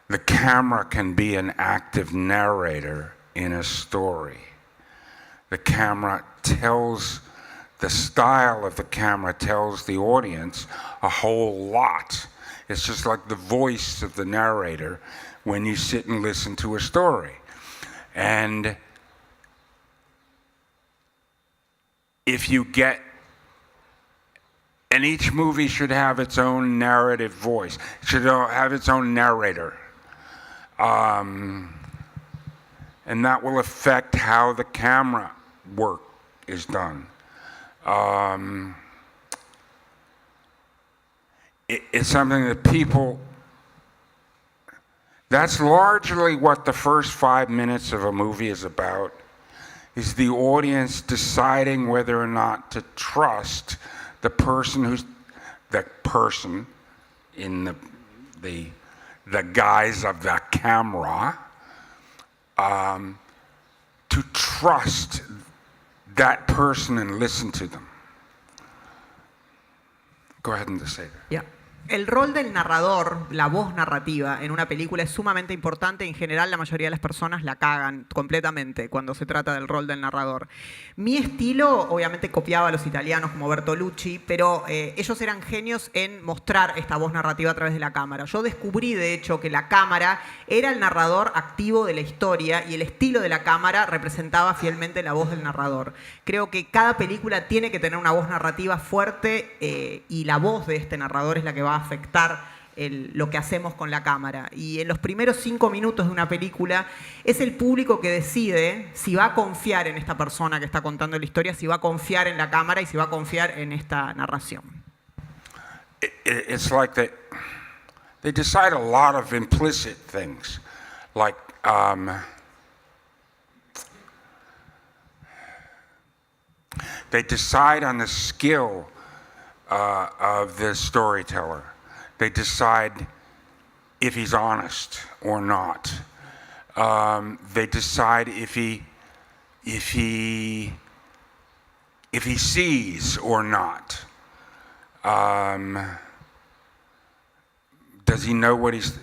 the camera can be an active narrator in a story. The style of the camera tells the audience a whole lot. It's just like the voice of the narrator when you sit and listen to a story. And if you get, and each movie should have its own narrative voice, it should have its own narrator. And that will affect how the camera work is done. It's something that people, that's largely what the first 5 minutes of a movie is about, is the audience deciding whether or not to trust the person in the guise of the camera, to trust that person and listen to them. Go ahead and just say that. Yeah. El rol del narrador, la voz narrativa en una película es sumamente importante. En general, la mayoría de las personas la cagan completamente cuando se trata del rol del narrador. Mi estilo, obviamente, copiaba a los italianos como Bertolucci, pero ellos eran genios en mostrar esta voz narrativa a través de la cámara. Yo descubrí, de hecho, que la cámara era el narrador activo de la historia y el estilo de la cámara representaba fielmente la voz del narrador. Creo que cada película tiene que tener una voz narrativa fuerte y la voz de este narrador es la que va a afectar lo que hacemos con la cámara. Y en los primeros 5 minutos de una película es el público que decide si va a confiar en esta persona que está contando la historia, si va a confiar en la cámara y si va a confiar en esta narración. It's like they decide a lot of implicit things, like they decide on the skill of the storyteller. They decide if he's honest or not. They decide if he sees or not. Does he know what is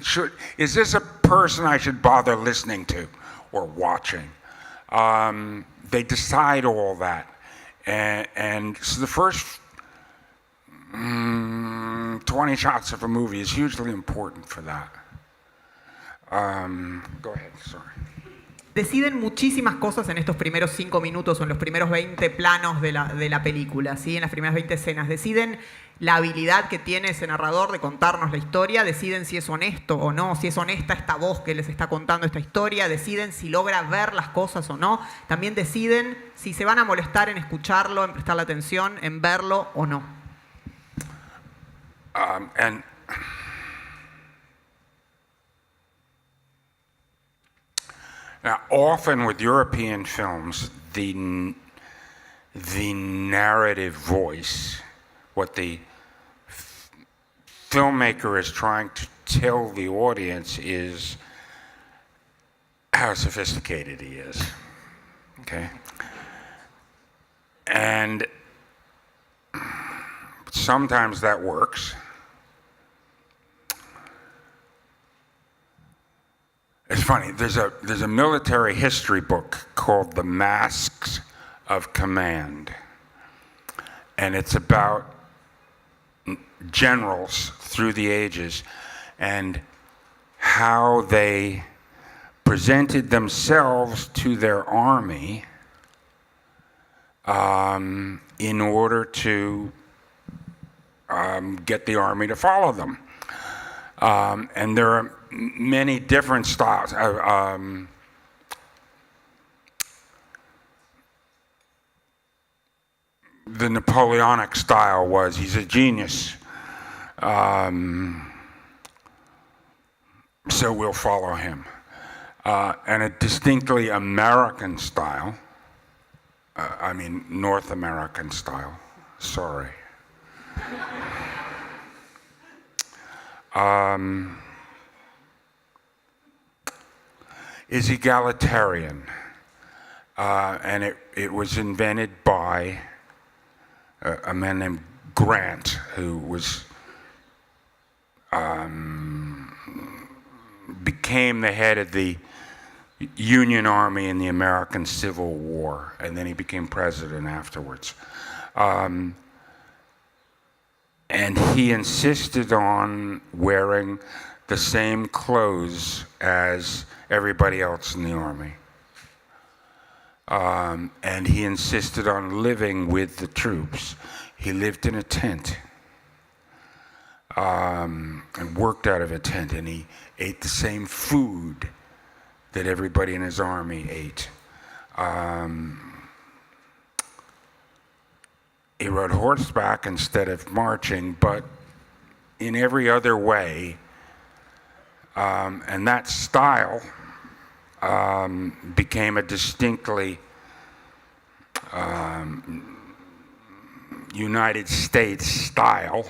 this a person I should bother listening to or watching? They decide all that. And so the first 20 shots of a movie is hugely important for that. Go ahead, sorry. deciden muchísimas cosas en estos primeros 5 minutos o en los primeros 20 planos de la película, ¿sí? En las primeras 20 escenas. Deciden la habilidad que tiene ese narrador de contarnos la historia, deciden si es honesto o no, si es honesta esta voz que les está contando esta historia, deciden si logra ver las cosas o no, también deciden si se van a molestar en escucharlo, en prestarle atención, en verlo o no. And now, often with European films, the narrative voice, what the filmmaker is trying to tell the audience is how sophisticated he is, okay? And sometimes that works. It's funny, there's a military history book called The Masks of Command. And it's about generals through the ages and how they presented themselves to their army in order to get the army to follow them. And there are many different styles. The Napoleonic style was, he's a genius, so we'll follow him. And a distinctly American style, I mean North American style, sorry. Is egalitarian, and it was invented by a man named Grant, who was became the head of the Union Army in the American Civil War, and then he became president afterwards. And he insisted on wearing the same clothes as everybody else in the army. And he insisted on living with the troops. He lived in a tent and worked out of a tent, and he ate the same food that everybody in his army ate. He rode horseback instead of marching, but in every other way, and that style became a distinctly United States style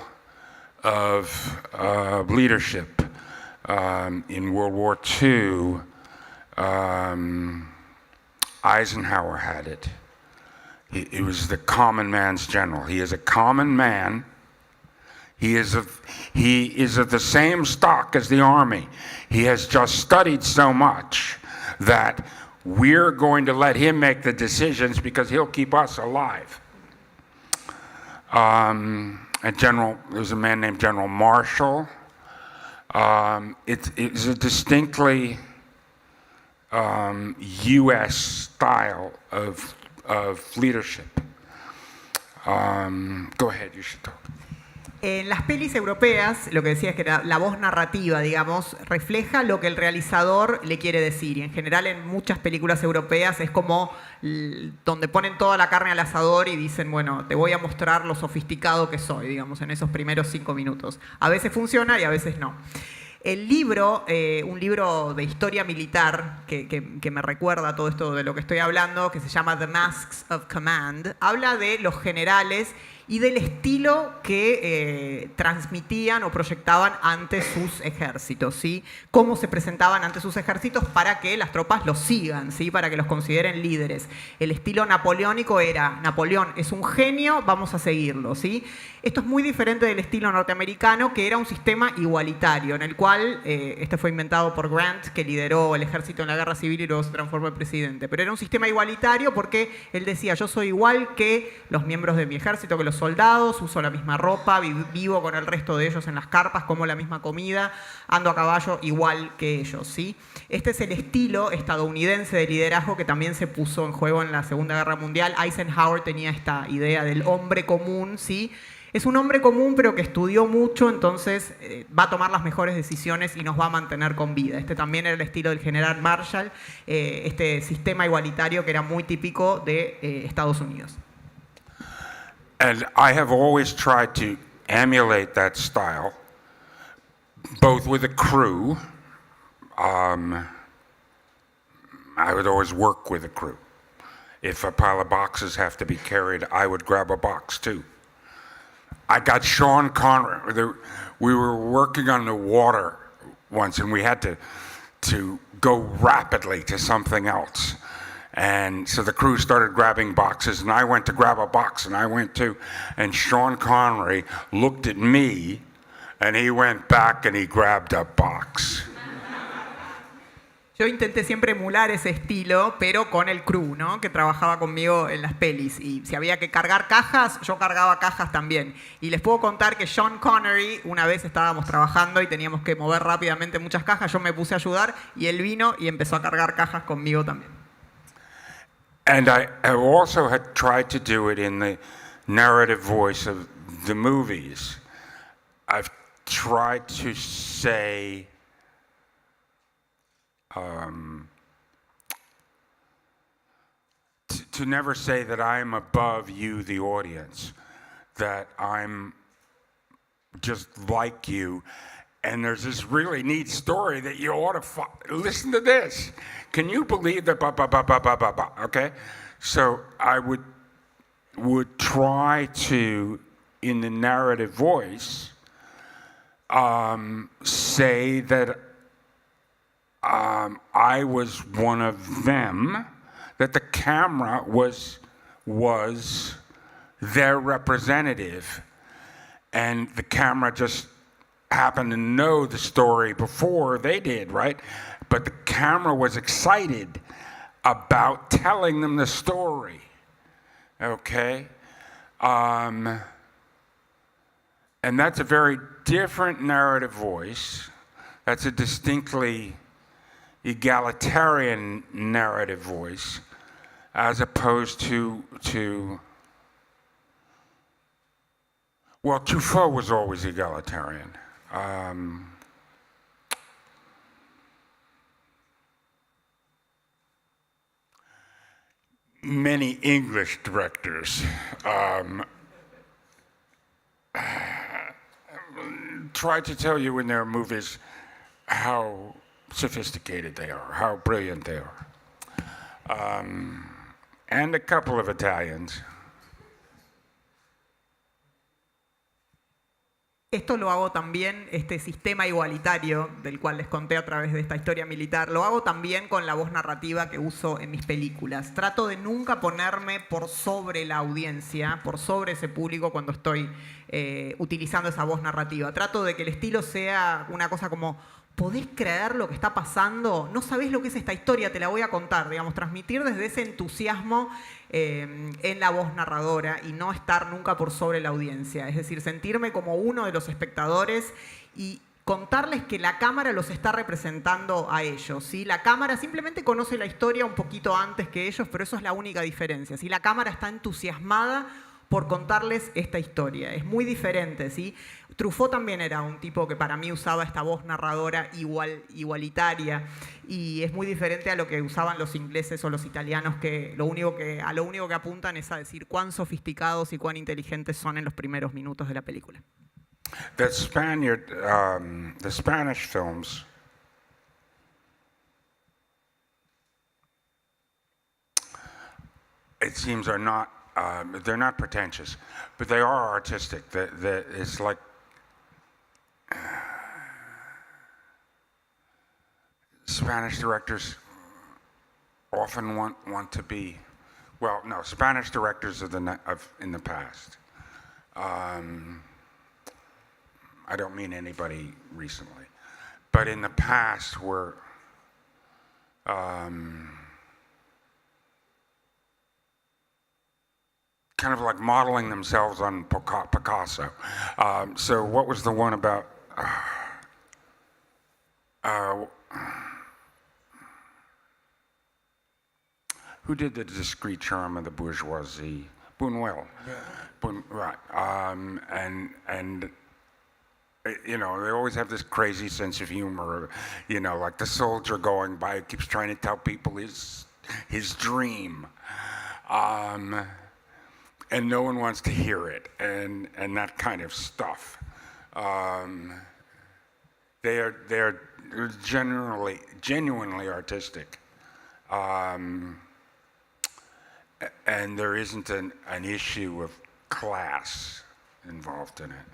of leadership. In World War II, Eisenhower had it. He was the common man's general. He is a common man. He is of the same stock as the army. He has just studied so much that we're going to let him make the decisions because he'll keep us alive. There's a man named General Marshall. It's a distinctly U.S. style of leadership. Go ahead, you should talk. En las pelis europeas, lo que decía es que la voz narrativa, digamos, refleja lo que el realizador le quiere decir. Y en general en muchas películas europeas es como donde ponen toda la carne al asador y dicen, bueno, te voy a mostrar lo sofisticado que soy, digamos, en esos primeros 5 minutos. A veces funciona y a veces no. El libro, un libro de historia militar que me recuerda todo esto de lo que estoy hablando, que se llama The Masks of Command, habla de los generales y del estilo que transmitían o proyectaban ante sus ejércitos, ¿sí? Cómo se presentaban ante sus ejércitos para que las tropas los sigan, ¿sí? Para que los consideren líderes. El estilo napoleónico era, Napoleón es un genio, vamos a seguirlo, ¿sí? Esto es muy diferente del estilo norteamericano, que era un sistema igualitario, en el cual, este fue inventado por Grant, que lideró el ejército en la guerra civil y luego se transformó en presidente. Pero era un sistema igualitario porque él decía, yo soy igual que los miembros de mi ejército, que los los soldados, uso la misma ropa, vivo con el resto de ellos en las carpas, como la misma comida, ando a caballo igual que ellos, ¿sí? Este es el estilo estadounidense de liderazgo que también se puso en juego en la Segunda Guerra Mundial. Eisenhower tenía esta idea del hombre común, ¿sí? Es un hombre común, pero que estudió mucho, entonces va a tomar las mejores decisiones y nos va a mantener con vida. Este también era el estilo del general Marshall, este sistema igualitario que era muy típico de Estados Unidos. And I have always tried to emulate that style, both with a crew. I would always work with a crew. If a pile of boxes have to be carried, I would grab a box too. I got Sean Connery. We were working on the water once, and we had to go rapidly to something else. And so the crew started grabbing boxes, and I went to grab a box, and I went too. And Sean Connery looked at me, and he went back and he grabbed a box. Yo intenté siempre emular ese estilo, pero con el crew, ¿no? Que trabajaba conmigo en las pelis. Y si había que cargar cajas, yo cargaba cajas también. Y les puedo contar que Sean Connery, una vez estábamos trabajando y teníamos que mover rápidamente muchas cajas, yo me puse a ayudar y él vino y empezó a cargar cajas conmigo también. And I have also had tried to do it in the narrative voice of the movies. I've tried to say... to never say that I'm above you, the audience, that I'm just like you, and there's this really neat story that you ought to listen to this. Can you believe that? Okay, so I would try to, in the narrative voice, say that I was one of them, that the camera was their representative, and the camera just happened to know the story before they did, right? But the camera was excited about telling them the story, okay? And that's a very different narrative voice. That's a distinctly egalitarian narrative voice, as opposed to well, Truffaut was always egalitarian. Many English directors try to tell you in their movies how sophisticated they are, how brilliant they are. And a couple of Italians. Esto lo hago también, este sistema igualitario del cual les conté a través de esta historia militar, lo hago también con la voz narrativa que uso en mis películas. Trato de nunca ponerme por sobre la audiencia, por sobre ese público cuando estoy utilizando esa voz narrativa. Trato de que el estilo sea una cosa como: ¿podés creer lo que está pasando? No sabés lo que es esta historia, te la voy a contar. Digamos, transmitir desde ese entusiasmo en la voz narradora y no estar nunca por sobre la audiencia. Es decir, sentirme como uno de los espectadores y contarles que la cámara los está representando a ellos, ¿sí? La cámara simplemente conoce la historia un poquito antes que ellos, pero eso es la única diferencia, ¿sí? La cámara está entusiasmada por contarles esta historia. Es muy diferente, ¿sí? Truffaut también era un tipo que para mí usaba esta voz narradora igualitaria, y es muy diferente a lo que usaban los ingleses o los italianos, que lo único que apuntan es a decir cuán sofisticados y cuán inteligentes son en los primeros minutos de la película. The Spanish films it seems are not they're not pretentious, but they are artistic. It's like Spanish directors often want to be, well, no, Spanish directors in the past. I don't mean anybody recently, but in the past were kind of like modeling themselves on Picasso. So what was the one about? Who did the discreet charm of the bourgeoisie? Buñuel. Yeah. Right. And you know, they always have this crazy sense of humor. You know, like the soldier going by keeps trying to tell people his dream. And no one wants to hear it, and that kind of stuff. They're genuinely artistic, and there isn't an issue of class involved in it.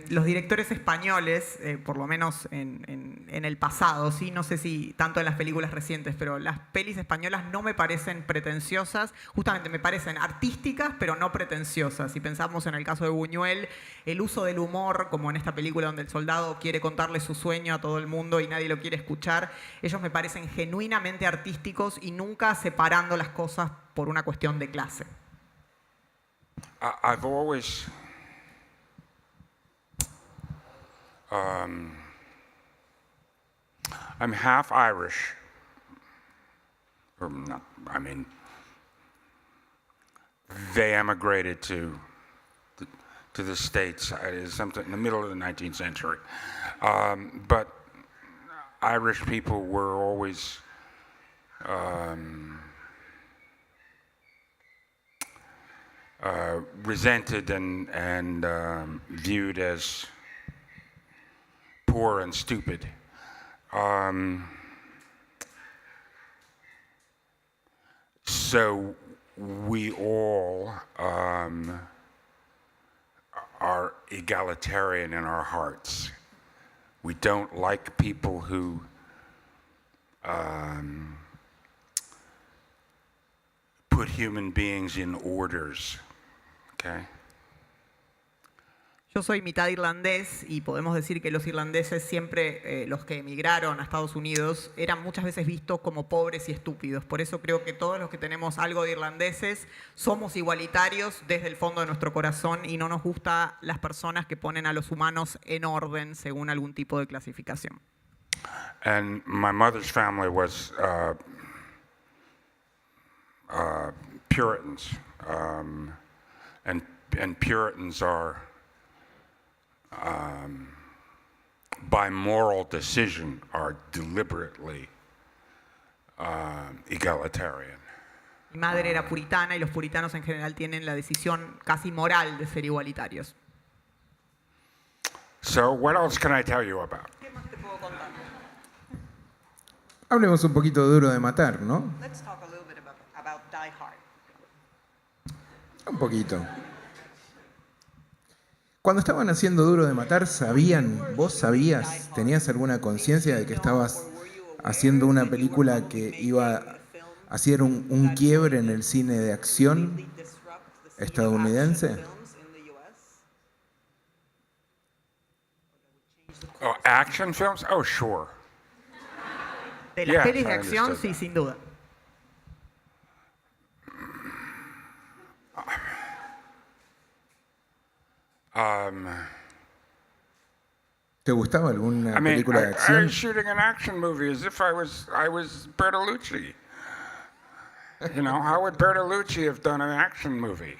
Los directores españoles, por lo menos en el pasado, ¿sí? No sé si tanto en las películas recientes, pero las pelis españolas no me parecen pretenciosas, justamente me parecen artísticas, pero no pretenciosas. Si pensamos en el caso de Buñuel, el uso del humor, como en esta película donde el soldado quiere contarle su sueño a todo el mundo y nadie lo quiere escuchar, ellos me parecen genuinamente artísticos y nunca separando las cosas por una cuestión de clase. I've always... I'm half Irish, or not, I mean, they emigrated to the States something in the middle of the 19th century. But Irish people were always resented and viewed as poor and stupid. So we all are egalitarian in our hearts. We don't like people who put human beings in orders, okay? Yo soy mitad irlandés y podemos decir que los irlandeses siempre, los que emigraron a Estados Unidos, eran muchas veces vistos como pobres y estúpidos. Por eso creo que todos los que tenemos algo de irlandeses somos igualitarios desde el fondo de nuestro corazón y no nos gustan las personas que ponen a los humanos en orden según algún tipo de clasificación. And my mother's family was Puritans, and Puritans are by moral decision, are deliberately egalitarian. Mi madre era puritana y los puritanos en general tienen la decisión casi moral de ser igualitarios. So, what else can I tell you about? ¿Qué más te puedo contar? Hablemos un poquito de Duro de Matar, ¿no? Let's talk a little bit about Die Hard. Un poquito. Cuando estaban haciendo Duro de Matar, ¿vos sabías, tenías alguna conciencia de que estabas haciendo una película que iba a hacer un quiebre en el cine de acción estadounidense? Oh, action films? Oh, sure. De las Yeah, pelis de I acción, understood sí, sin duda. ¿Te gustaba alguna I mean, película de I acción? was shooting an action movie as if I was Bertolucci. You know, how would Bertolucci have done an action movie?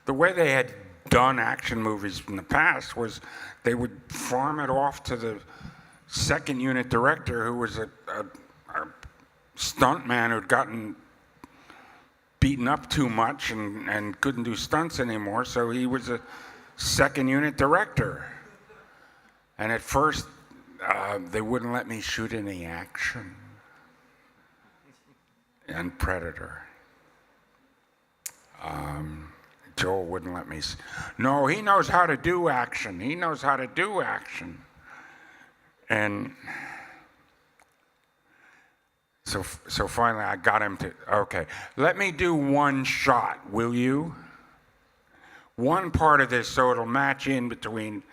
The way they had done action movies in the past was they would farm it off to the second unit director, who was a stunt man who'd gotten beaten up too much and couldn't do stunts anymore, so he was a second unit director. And at first, they wouldn't let me shoot any action. And Predator. Joel wouldn't let me. No, he knows how to do action. He knows how to do action. And so finally I got him to, okay, let me do one shot, will you? One part of this so it'll match in between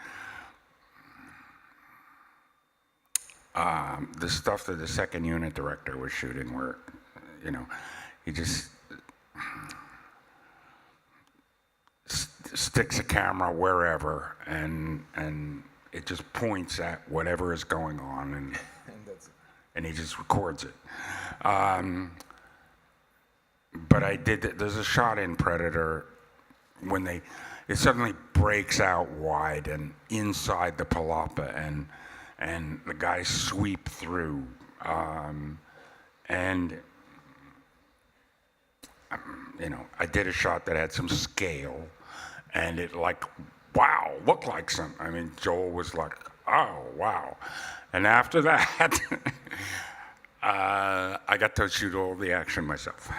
the stuff that the second unit director was shooting, where, you know, he just sticks a camera wherever, and it just points at whatever is going on, and he just records it. But I did. There's a shot in Predator when it suddenly breaks out wide and inside the palapa, and the guys sweep through, and you know, I did a shot that had some scale, and it like, wow, looked like something. I mean, Joel was like, oh, wow. And after that, I got to shoot all the action myself.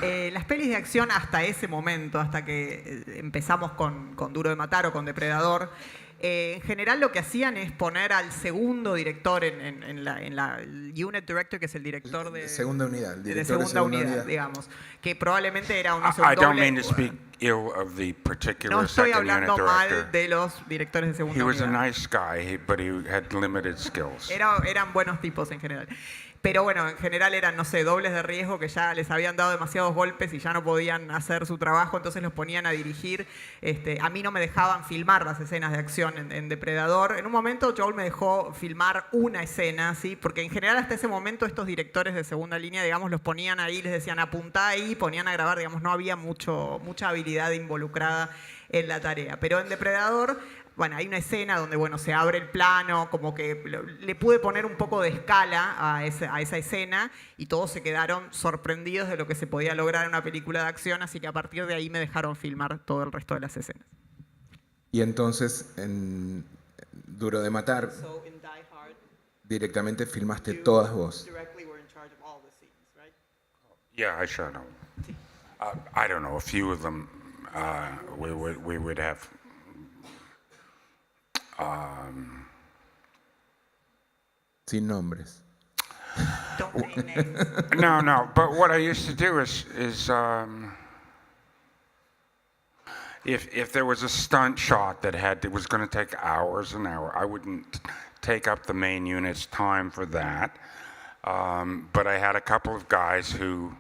Las pelis de acción hasta ese momento, hasta que empezamos con Duro de Matar o con Depredador, en general lo que hacían es poner al segundo director en la unit director, que es el director de segunda unidad, el de director segunda unidad, digamos, que probablemente era un I doble. don't mean to speak ill of the particular No estoy second unit hablando director. mal de los directores de segunda He was a unidad. nice guy, but he had limited skills. Eran buenos tipos en general. Pero bueno, en general eran, no sé, dobles de riesgo que ya les habían dado demasiados golpes y ya no podían hacer su trabajo, entonces los ponían a dirigir. A mí no me dejaban filmar las escenas de acción en Depredador. En un momento Joel me dejó filmar una escena, ¿sí? Porque en general hasta ese momento estos directores de segunda línea, digamos, los ponían ahí, les decían apuntá ahí, ponían a grabar, digamos, no había mucha habilidad involucrada en la tarea. Pero en Depredador, bueno, hay una escena donde, bueno, se abre el plano, como que le pude poner un poco de escala a esa escena y todos se quedaron sorprendidos de lo que se podía lograr en una película de acción, así que a partir de ahí me dejaron filmar todo el resto de las escenas. Y entonces, en Duro de Matar, directamente filmaste todas vos. Yeah, I shot them. I don't know, a few of them we would have. Sin nombres. Don't name names. No. But what I used to do is if there was a stunt shot that was going to take hours and hours, I wouldn't take up the main unit's time for that. But I had a couple of guys who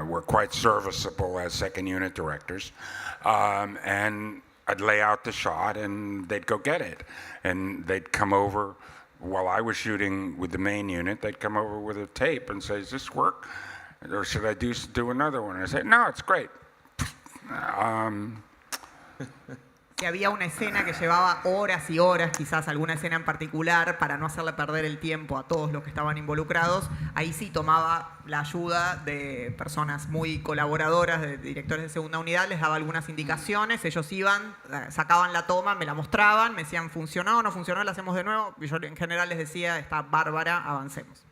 were quite serviceable as second unit directors, and I'd lay out the shot and they'd go get it, and they'd come over while I was shooting with the main unit. They'd come over with a tape and say, "Does this work, or should I do another one?" And I say, "No, it's great." Si había una escena que llevaba horas y horas, quizás alguna escena en particular, para no hacerle perder el tiempo a todos los que estaban involucrados, ahí sí tomaba la ayuda de personas muy colaboradoras, de directores de segunda unidad, les daba algunas indicaciones, ellos iban, sacaban la toma, me la mostraban, me decían, ¿funcionó o no funcionó? La hacemos de nuevo. Y yo en general les decía, está bárbara, avancemos.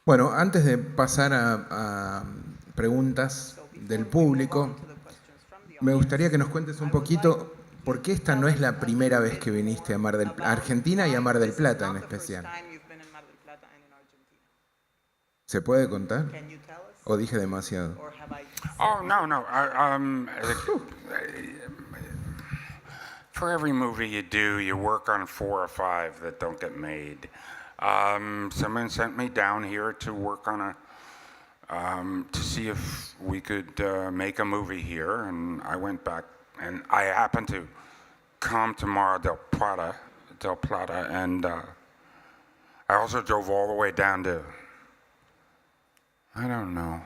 Bueno, antes de pasar a preguntas del público, me gustaría que nos cuentes un poquito por qué esta no es la primera vez que viniste a Argentina y a Mar del Plata en especial. ¿Se puede contar? ¿O dije demasiado? Oh, no. For every movie you do, you work on 4 or 5 that don't get made. Someone sent me down here to work on to see if we could make a movie here, and I went back, and I happened to come to Plata, and I also drove all the way down to, I don't know,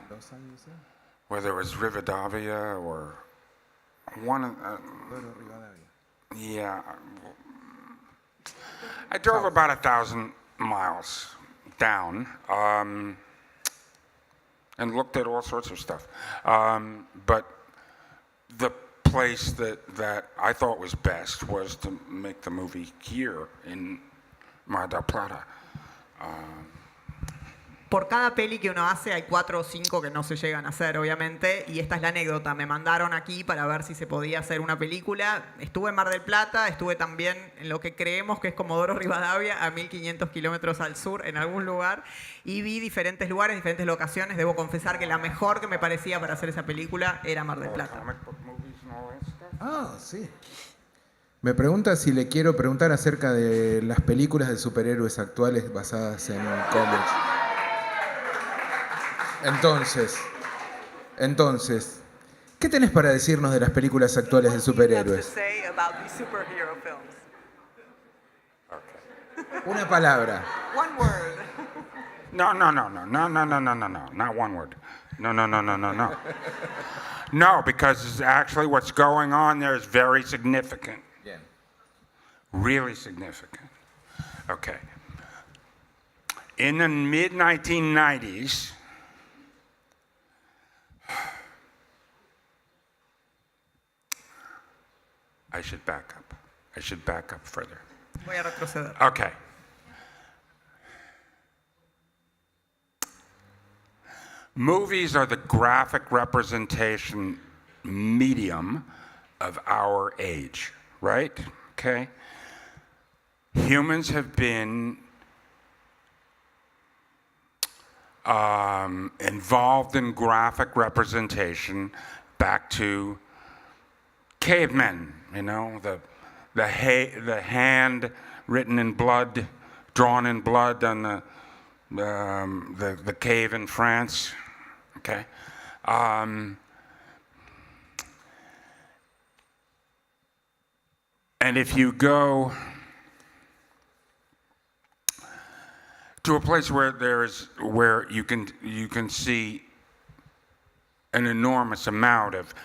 whether it was Rivadavia or one of, yeah. I drove about 1,000 miles down, and looked at all sorts of stuff. But the place that I thought was best was to make the movie here in Mar del Plata. Por cada peli que uno hace hay 4 o 5 que no se llegan a hacer, obviamente, y esta es la anécdota. Me mandaron aquí para ver si se podía hacer una película. Estuve en Mar del Plata, estuve también en lo que creemos que es Comodoro Rivadavia, a 1500 kilómetros al sur, en algún lugar, y vi diferentes lugares, diferentes locaciones. Debo confesar que la mejor que me parecía para hacer esa película era Mar del Plata. Comic book movies and all that stuff. Ah, sí. Me pregunta si le quiero preguntar acerca de las películas de superhéroes actuales basadas en cómics. Entonces, ¿qué tenés para decirnos de las películas actuales de superhéroes? Una palabra. One word. No, not one word. No. No, because actually what's going on there is very significant. Bien. Really significant. Okay. In the mid-1990s, I should back up further. Voy a retroceder. Okay. Movies are the graphic representation medium of our age, right? Okay? Humans have been involved in graphic representation back to cavemen, you know, the hand written in blood, drawn in blood on the cave in France. Okay, and if you go to a place where you can see an enormous amount of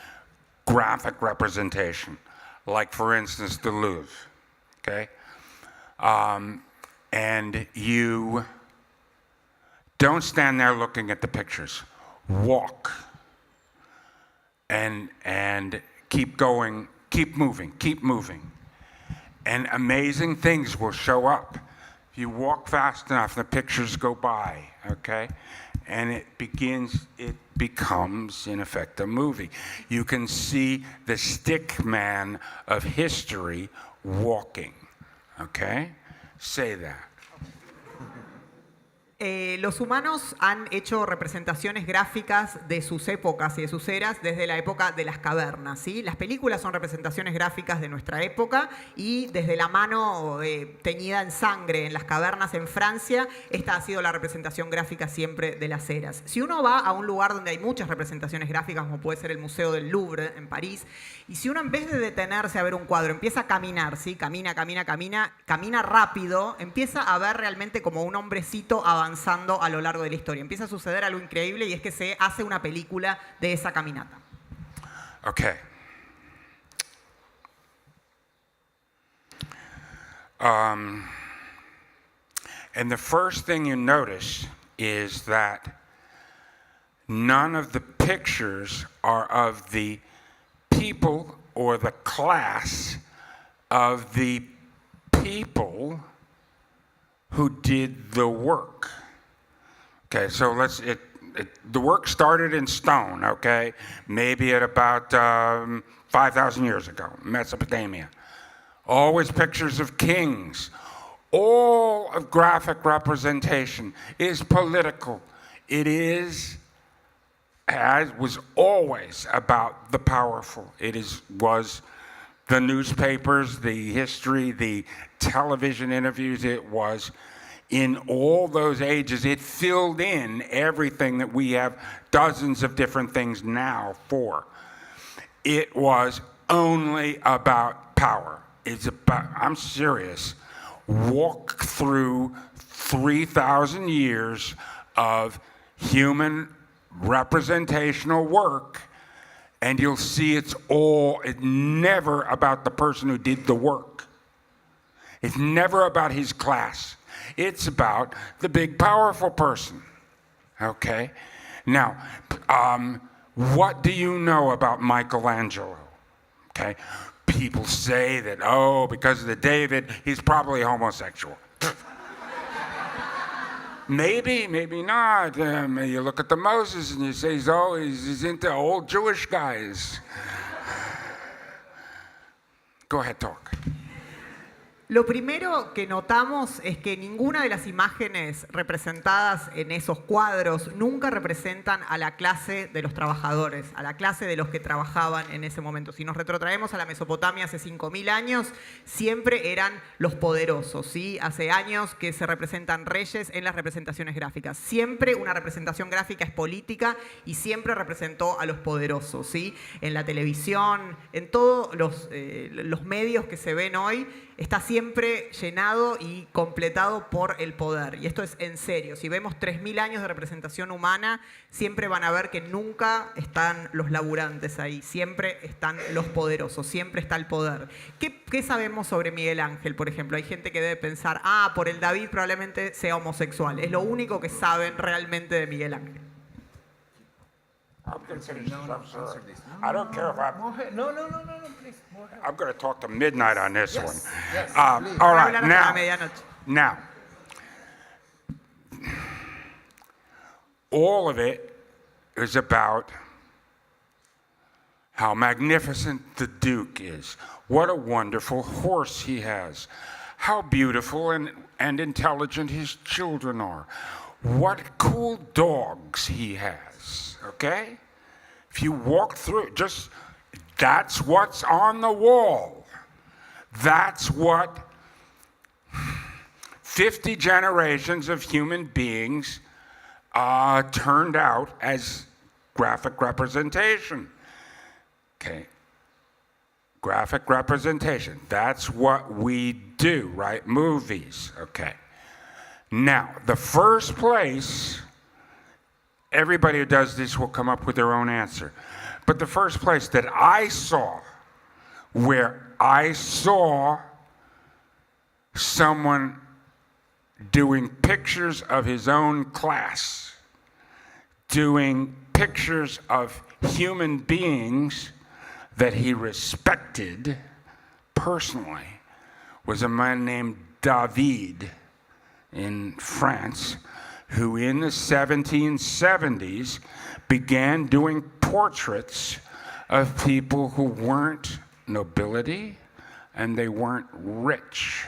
graphic representation, like for instance the Louvre, okay, and you don't stand there looking at the pictures. Walk and keep going, keep moving, and amazing things will show up. If you walk fast enough, the pictures go by, okay? And it becomes, in effect, a movie. You can see the stick man of history walking, okay? Say that. Los humanos han hecho representaciones gráficas de sus épocas y de sus eras desde la época de las cavernas, ¿sí? Las películas son representaciones gráficas de nuestra época y desde la mano teñida en sangre en las cavernas en Francia, esta ha sido la representación gráfica siempre de las eras. Si uno va a un lugar donde hay muchas representaciones gráficas, como puede ser el Museo del Louvre en París, y si uno en vez de detenerse a ver un cuadro empieza a caminar, ¿sí? Camina rápido, empieza a ver realmente como un hombrecito avanzando a lo largo de la historia. Empieza a suceder algo increíble y es que se hace una película de esa caminata. Okay. And the first thing you notice is that none of the pictures are of the people or the class of the people who did the work. Okay, so the work started in stone, okay? Maybe at about 5,000 years ago, Mesopotamia. Always pictures of kings. All of graphic representation is political. It was always about the powerful. Was the newspapers, the history, the television interviews. It was in all those ages. It filled in everything that we have dozens of different things now for. It was only about power. I'm serious. Walk through 3,000 years of human representational work, and you'll see it's never about the person who did the work. It's never about his class. It's about the big, powerful person. Okay? Now, what do you know about Michelangelo? Okay? People say that, because of the David, he's probably homosexual. Maybe, maybe not. You look at the Moses and you say, he's into old Jewish guys. Go ahead, talk. Lo primero que notamos es que ninguna de las imágenes representadas en esos cuadros nunca representan a la clase de los trabajadores, a la clase de los que trabajaban en ese momento. Si nos retrotraemos a la Mesopotamia hace 5.000 años, siempre eran los poderosos, ¿sí? Hace años que se representan reyes en las representaciones gráficas. Siempre una representación gráfica es política y siempre representó a los poderosos, ¿sí? En la televisión, en todos los medios que se ven hoy, está siempre llenado y completado por el poder. Y esto es en serio. Si vemos 3.000 años de representación humana, siempre van a ver que nunca están los laburantes ahí. Siempre están los poderosos. Siempre está el poder. ¿Qué sabemos sobre Miguel Ángel, por ejemplo? Hay gente que debe pensar, por el David probablemente sea homosexual. Es lo único que saben realmente de Miguel Ángel. I'm going to finish this up, sir. I don't care if I'm... No, please. I'm going to talk to midnight on this one. Yes, All please. right, Hablar hasta la medianoche. now, all of it is about how magnificent the Duke is. What a wonderful horse he has. How beautiful and intelligent his children are. What cool dogs he has, okay? If you walk through, that's what's on the wall. That's what 50 generations of human beings turned out as graphic representation. Okay. Graphic representation. That's what we do, right? Movies. Okay. Now, the first place, everybody who does this will come up with their own answer. But the first place that I saw, where I saw someone doing pictures of his own class, doing pictures of human beings that he respected personally, was a man named David in France, who in the 1770s began doing portraits of people who weren't nobility and they weren't rich.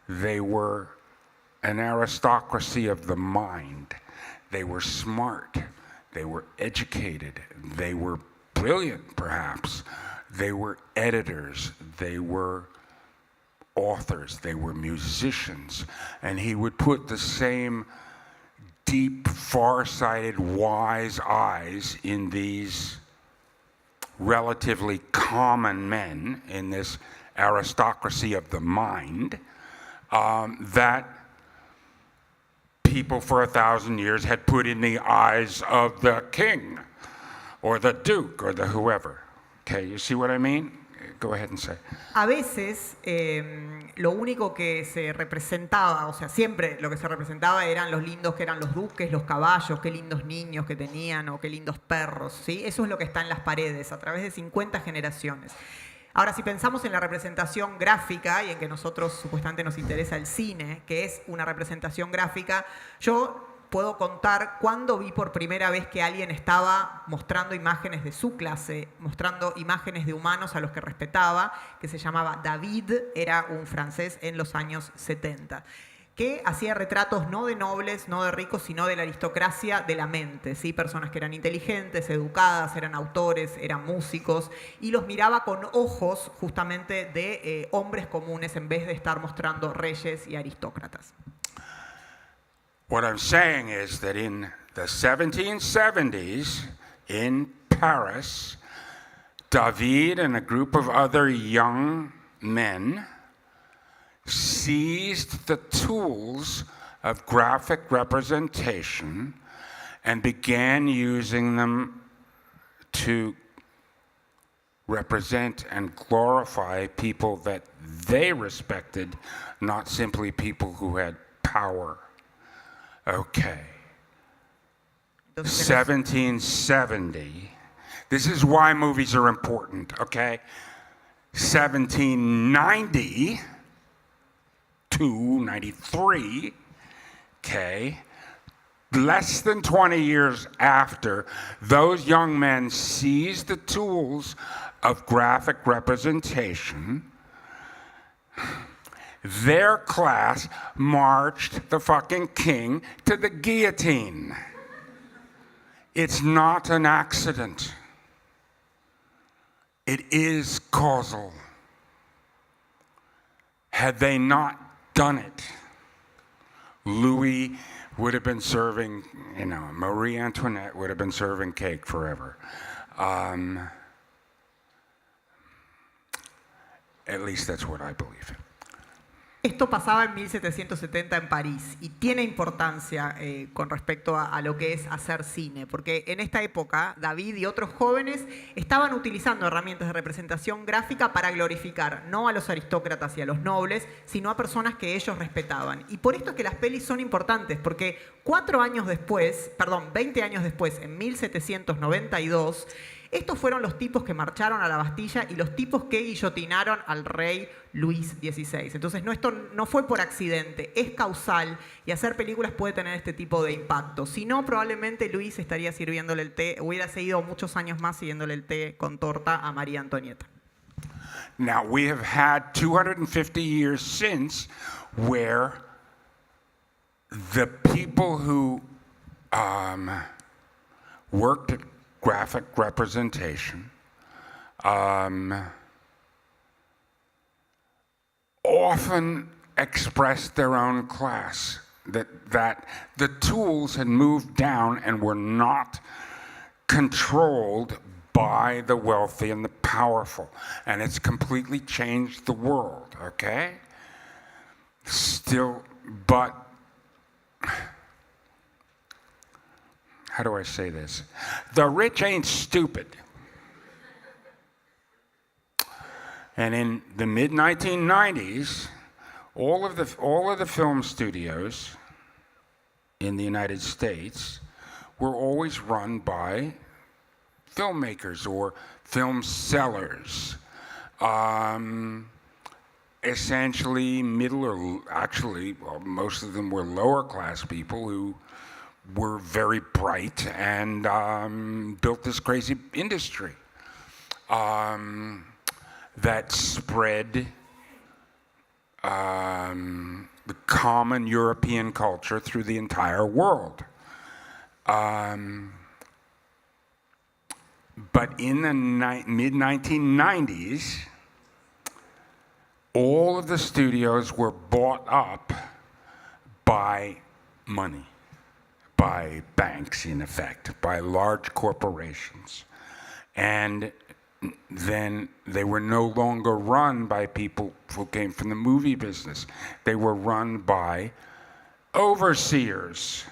They were an aristocracy of the mind. They were smart. They were educated. They were brilliant, perhaps. They were editors. They were authors. They were musicians. And he would put the same deep, far-sighted, wise eyes in these relatively common men in this aristocracy of the mind that people for 1,000 years had put in the eyes of the king or the duke or the whoever. Okay, you see what I mean? Go ahead and say. A veces lo único que se representaba, o sea, siempre lo que se representaba eran los lindos que eran los duques, los caballos, qué lindos niños que tenían o qué lindos perros, ¿sí? Eso es lo que está en las paredes a través de 50 generaciones. Ahora, si pensamos en la representación gráfica y en que nosotros supuestamente nos interesa el cine, que es una representación gráfica, yo puedo contar cuándo vi por primera vez que alguien estaba mostrando imágenes de su clase, mostrando imágenes de humanos a los que respetaba, que se llamaba David, era un francés en los años 70, que hacía retratos no de nobles, no de ricos, sino de la aristocracia de la mente, ¿sí? Personas que eran inteligentes, educadas, eran autores, eran músicos, y los miraba con ojos justamente de hombres comunes en vez de estar mostrando reyes y aristócratas. What I'm saying is that in the 1770s in Paris, David and a group of other young men seized the tools of graphic representation and began using them to represent and glorify people that they respected, not simply people who had power. Okay. 1770. This is why movies are important, okay? 1790 to 93, okay? Less than 20 years after, those young men seized the tools of graphic representation. their class marched the fucking king to the guillotine. It's not an accident. It is causal. Had they not done it, Louis would have been serving, Marie Antoinette would have been serving cake forever. At least that's what I believe. Esto pasaba en 1770 en París y tiene importancia con respecto a lo que es hacer cine, porque en esta época David y otros jóvenes estaban utilizando herramientas de representación gráfica para glorificar no a los aristócratas y a los nobles, sino a personas que ellos respetaban. Y por esto es que las pelis son importantes, porque 20 años después, en 1792, estos fueron los tipos que marcharon a la Bastilla y los tipos que guillotinaron al rey Luis XVI. Entonces, esto no fue por accidente, es causal, y hacer películas puede tener este tipo de impacto. Si no, probablemente Luis estaría sirviéndole el té, hubiera seguido muchos años más sirviéndole el té con torta a María Antonieta. Now, we have had 250 years since where the people who worked at graphic representation often expressed their own class, that the tools had moved down and were not controlled by the wealthy and the powerful. And it's completely changed the world, okay? Still, but how do I say this? The rich ain't stupid. And in the mid-1990s, all of the film studios in the United States were always run by filmmakers or film sellers. Essentially middle or actually, well, most of them were lower class people who were very bright and built this crazy industry that spread the common European culture through the entire world. But in the mid-1990s, all of the studios were bought up by money, by banks, in effect, by large corporations. And then they were no longer run by people who came from the movie business. They were run by overseers,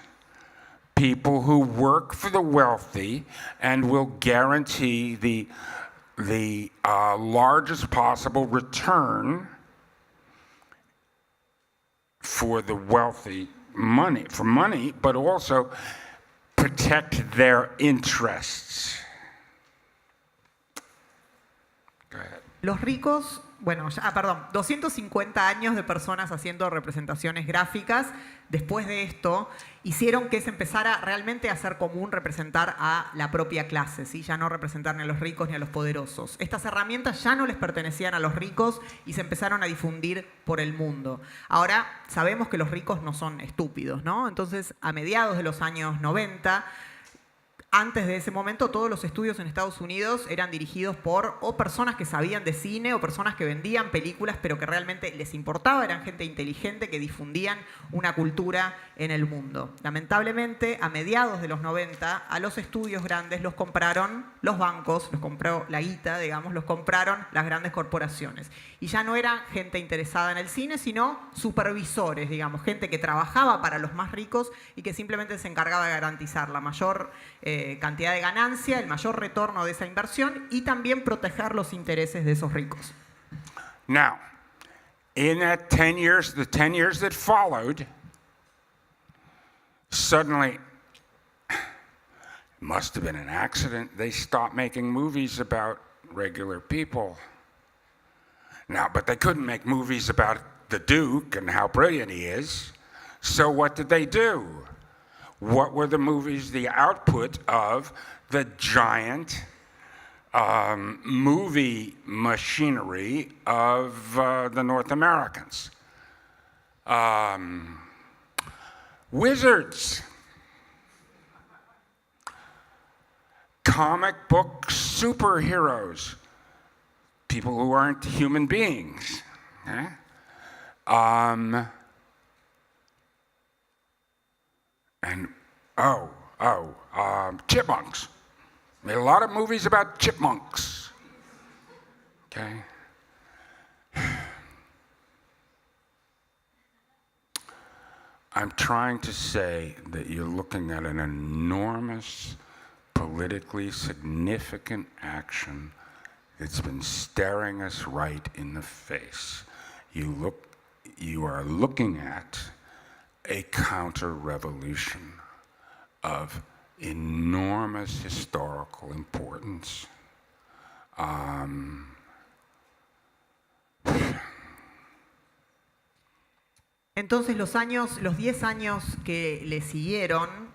people who work for the wealthy and will guarantee the largest possible return for the wealthy for money, but also protect their interests. Go ahead. Los ricos, 250 años de personas haciendo representaciones gráficas. Después de esto, hicieron que se empezara realmente a ser común representar a la propia clase, ¿sí? Ya no representar ni a los ricos ni a los poderosos. Estas herramientas ya no les pertenecían a los ricos y se empezaron a difundir por el mundo. Ahora, sabemos que los ricos no son estúpidos, ¿no? Entonces, a mediados de los años 90, antes de ese momento, todos los estudios en Estados Unidos eran dirigidos por o personas que sabían de cine o personas que vendían películas, pero que realmente les importaba. Eran gente inteligente que difundían una cultura en el mundo. Lamentablemente, a mediados de los 90, a los estudios grandes los compraron los bancos, los compró la guita, digamos, los compraron las grandes corporaciones. Y ya no era gente interesada en el cine, sino supervisores, digamos, gente que trabajaba para los más ricos y que simplemente se encargaba de garantizar la mayor cantidad de ganancia, el mayor retorno de esa inversión y también proteger los intereses de esos ricos. Now, in the 10 years that followed, suddenly, it must have been an accident, they stopped making movies about regular people. Now, but they couldn't make movies about the Duke and how brilliant he is, so what did they do? What were the movies, the output of the giant movie machinery of the North Americans? Wizards. Comic book superheroes. People who aren't human beings. Okay? Chipmunks. Made a lot of movies about chipmunks. Okay? I'm trying to say that you're looking at an enormous, politically significant action that's been staring us right in the face. You are looking at a counter-revolution of enormous historical importance. Entonces los 10 años que le siguieron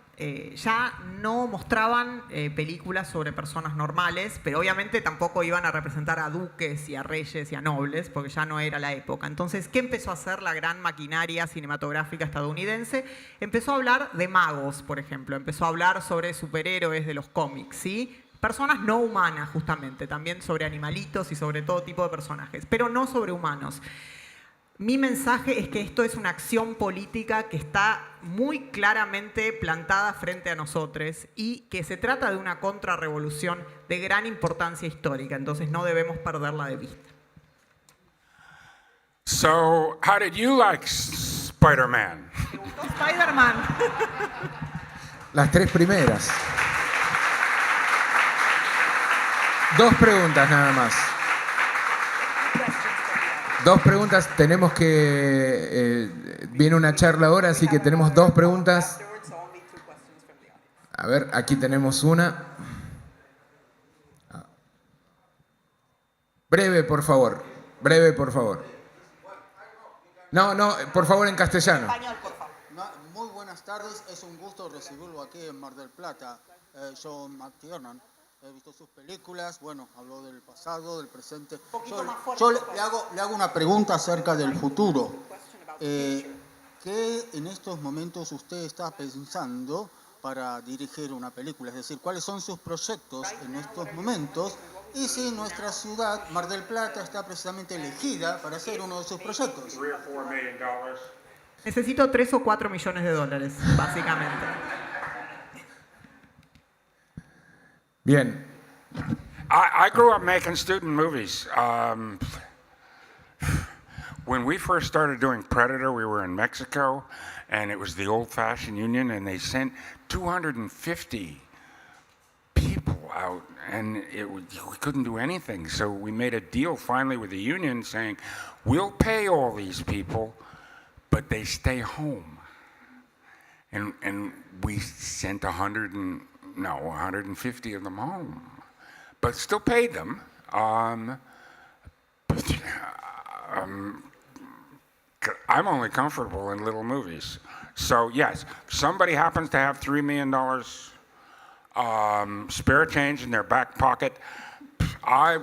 ya no mostraban películas sobre personas normales, pero obviamente tampoco iban a representar a duques y a reyes y a nobles, porque ya no era la época. Entonces, ¿qué empezó a hacer la gran maquinaria cinematográfica estadounidense? Empezó a hablar de magos, por ejemplo. Empezó a hablar sobre superhéroes de los cómics, ¿sí? Personas no humanas, justamente. También sobre animalitos y sobre todo tipo de personajes, pero no sobre humanos. Mi mensaje es que esto es una acción política que está muy claramente plantada frente a nosotros y que se trata de una contrarrevolución de gran importancia histórica, entonces no debemos perderla de vista. So, how did you like Spider-Man? ¿Te gustó Spider-Man? Las 3 primeras. 2 preguntas nada más. 2 preguntas, tenemos que... viene una charla ahora, así que tenemos 2 preguntas. A ver, aquí tenemos una. Breve, por favor. Breve, por favor. No, por favor, en castellano. Muy buenas tardes, es un gusto recibirlo aquí en Mar del Plata. Yo, McTiernan, he visto sus películas, bueno, habló del pasado, del presente. Yo le hago una pregunta acerca del futuro. ¿Qué en estos momentos usted está pensando para dirigir una película? Es decir, ¿cuáles son sus proyectos en estos momentos? Y si nuestra ciudad, Mar del Plata, está precisamente elegida para hacer uno de sus proyectos. Necesito 3 o 4 millones de dólares, básicamente. Bien. I grew up making student movies. When we first started doing Predator, we were in Mexico, and it was the old-fashioned union, and they sent 250 people out, and we couldn't do anything. So we made a deal finally with the union saying, we'll pay all these people, but they stay home. And we sent 150 of them home, but still paid them. I'm only comfortable in little movies. So yes, if somebody happens to have $3 million spare change in their back pocket, I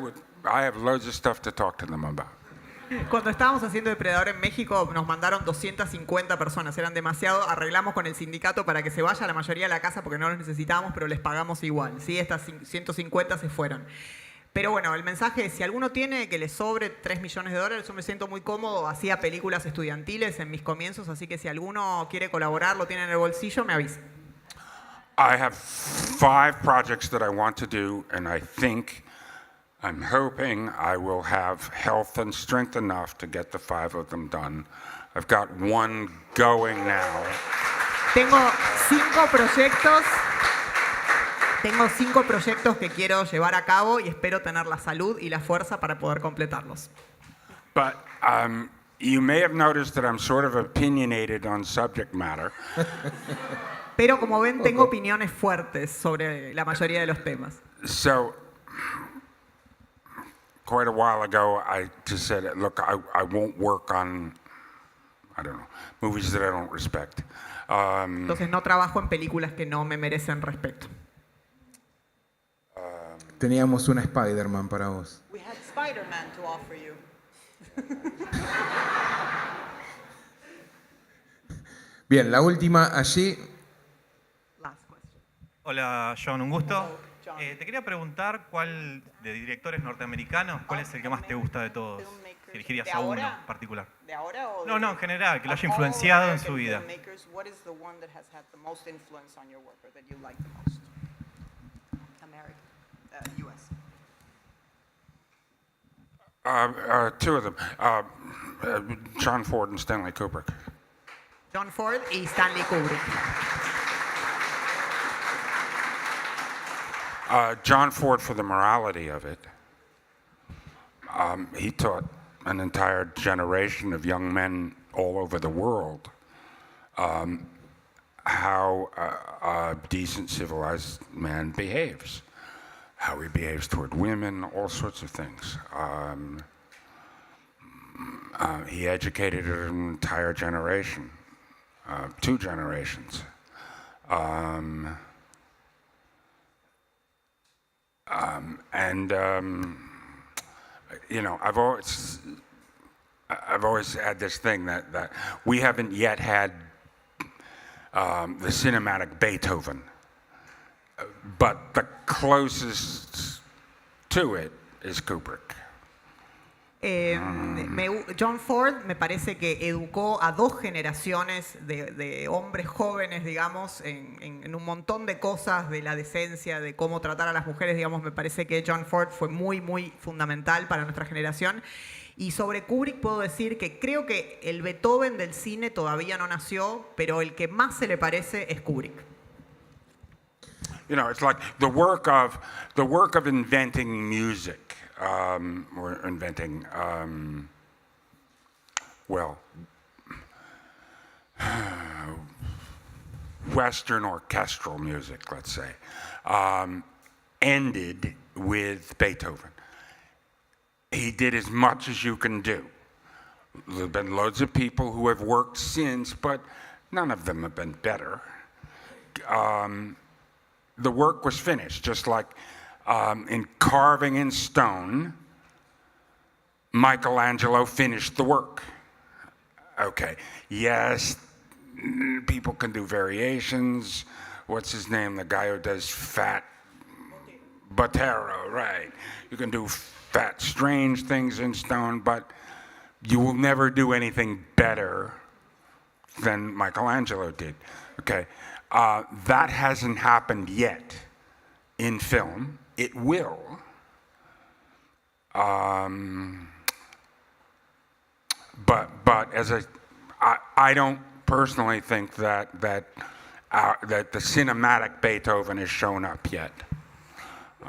have loads of stuff to talk to them about. Cuando estábamos haciendo Depredador en México, nos mandaron 250 personas. Eran demasiado. Arreglamos con el sindicato para que se vaya la mayoría de la casa porque no los necesitábamos, pero les pagamos igual. ¿Sí? Estas 150 se fueron. Pero bueno, el mensaje es, si alguno tiene que le sobre 3 millones de dólares, yo me siento muy cómodo. Hacía películas estudiantiles en mis comienzos, así que si alguno quiere colaborar, lo tiene en el bolsillo, me avisa. I have 5 projects that I want to do, and I'm hoping I will have health and strength enough to get the 5 of them done. I've got 1 going now. Tengo 5 proyectos que quiero llevar a cabo y espero tener la salud y la fuerza para poder completarlos. But you may have noticed that I'm sort of opinionated on subject matter. Pero como ven, tengo opiniones fuertes sobre la mayoría de los temas. So, quite a while ago, I just said, look, I won't work on, movies that I don't respect. Entonces no trabajo en películas que no me merecen respeto. Teníamos una Spider-Man para vos. We had Spider-Man to offer you. Bien, la última allí. Last question. Hola, John, un gusto. John. Te quería preguntar cuál de directores norteamericanos, cuál es el que más te gusta de todos. Si elegirías ¿De a uno ahora? en particular. ¿De ahora o No, no, en general, que lo haya of all influenciado en American su vida. filmmakers, what is the one that has had the most influence on your work or that you like the most? American, US. Two of them, John Ford and Stanley Kubrick. John Ford y Stanley Kubrick. John Ford for the morality of it. He taught an entire generation of young men all over the world how a decent, civilized man behaves, how he behaves toward women, all sorts of things. He educated an entire generation, 2 generations. You know, I've always had this thing that we haven't yet had the cinematic Beethoven, but the closest to it is Kubrick. John Ford me parece que educó a 2 generaciones de hombres jóvenes, digamos, en un montón de cosas de la decencia, de cómo tratar a las mujeres, digamos. Me parece que John Ford fue muy, muy fundamental para nuestra generación. Y sobre Kubrick puedo decir que creo que el Beethoven del cine todavía no nació, pero el que más se le parece es Kubrick. You know, it's like the work of inventing music. Or inventing, Western orchestral music, let's say, ended with Beethoven. He did as much as you can do. There have been loads of people who have worked since, but none of them have been better. The work was finished, just like in carving in stone, Michelangelo finished the work. Okay, yes, people can do variations. What's his name? The guy who does fat Botero, right? You can do fat, strange things in stone, but you will never do anything better than Michelangelo did. Okay, that hasn't happened yet in film. It will. But as I don't personally think that the cinematic Beethoven has shown up yet.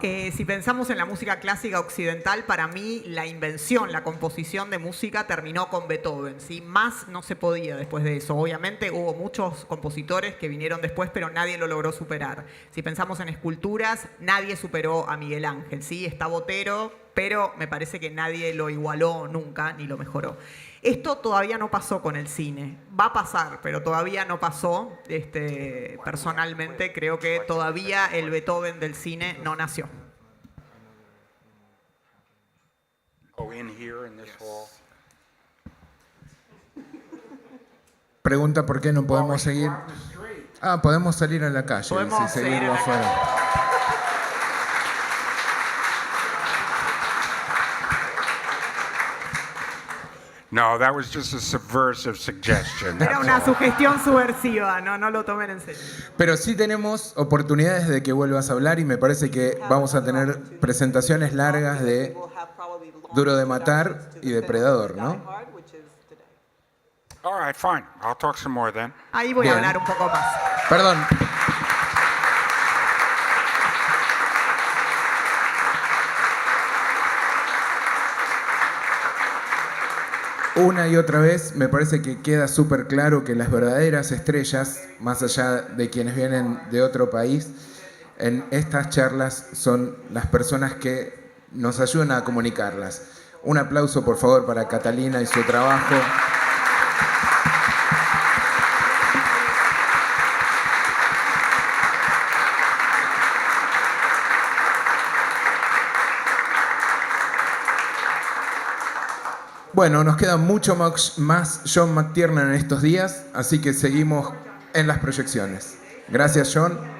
Si pensamos en la música clásica occidental, para mí la invención, la composición de música terminó con Beethoven, ¿sí? Más no se podía después de eso. Obviamente hubo muchos compositores que vinieron después, pero nadie lo logró superar. Si pensamos en esculturas, nadie superó a Miguel Ángel, ¿sí? Está Botero, pero me parece que nadie lo igualó nunca ni lo mejoró. Esto todavía no pasó con el cine. Va a pasar, pero todavía no pasó. Personalmente creo que todavía el Beethoven del cine no nació. Oh, in here in this hall. Pregunta por qué no podemos seguir. Podemos salir a la calle, Podemos sí, seguir seguirlo a la afuera. No, that was just a subversive suggestion. Era that's una all. sugestión subversiva, no lo tomen en serio. Pero sí tenemos oportunidades de que vuelvas a hablar y me parece que vamos a tener presentaciones largas de Duro de matar y Depredador, ¿no? All right, fine. I'll talk some more then. Ahí voy Bien. a hablar un poco más. Perdón. Una y otra vez me parece que queda súper claro que las verdaderas estrellas, más allá de quienes vienen de otro país, en estas charlas son las personas que nos ayudan a comunicarlas. Un aplauso, por favor, para Catalina y su trabajo. Bueno, nos queda mucho más John McTiernan en estos días, así que seguimos en las proyecciones. Gracias, John.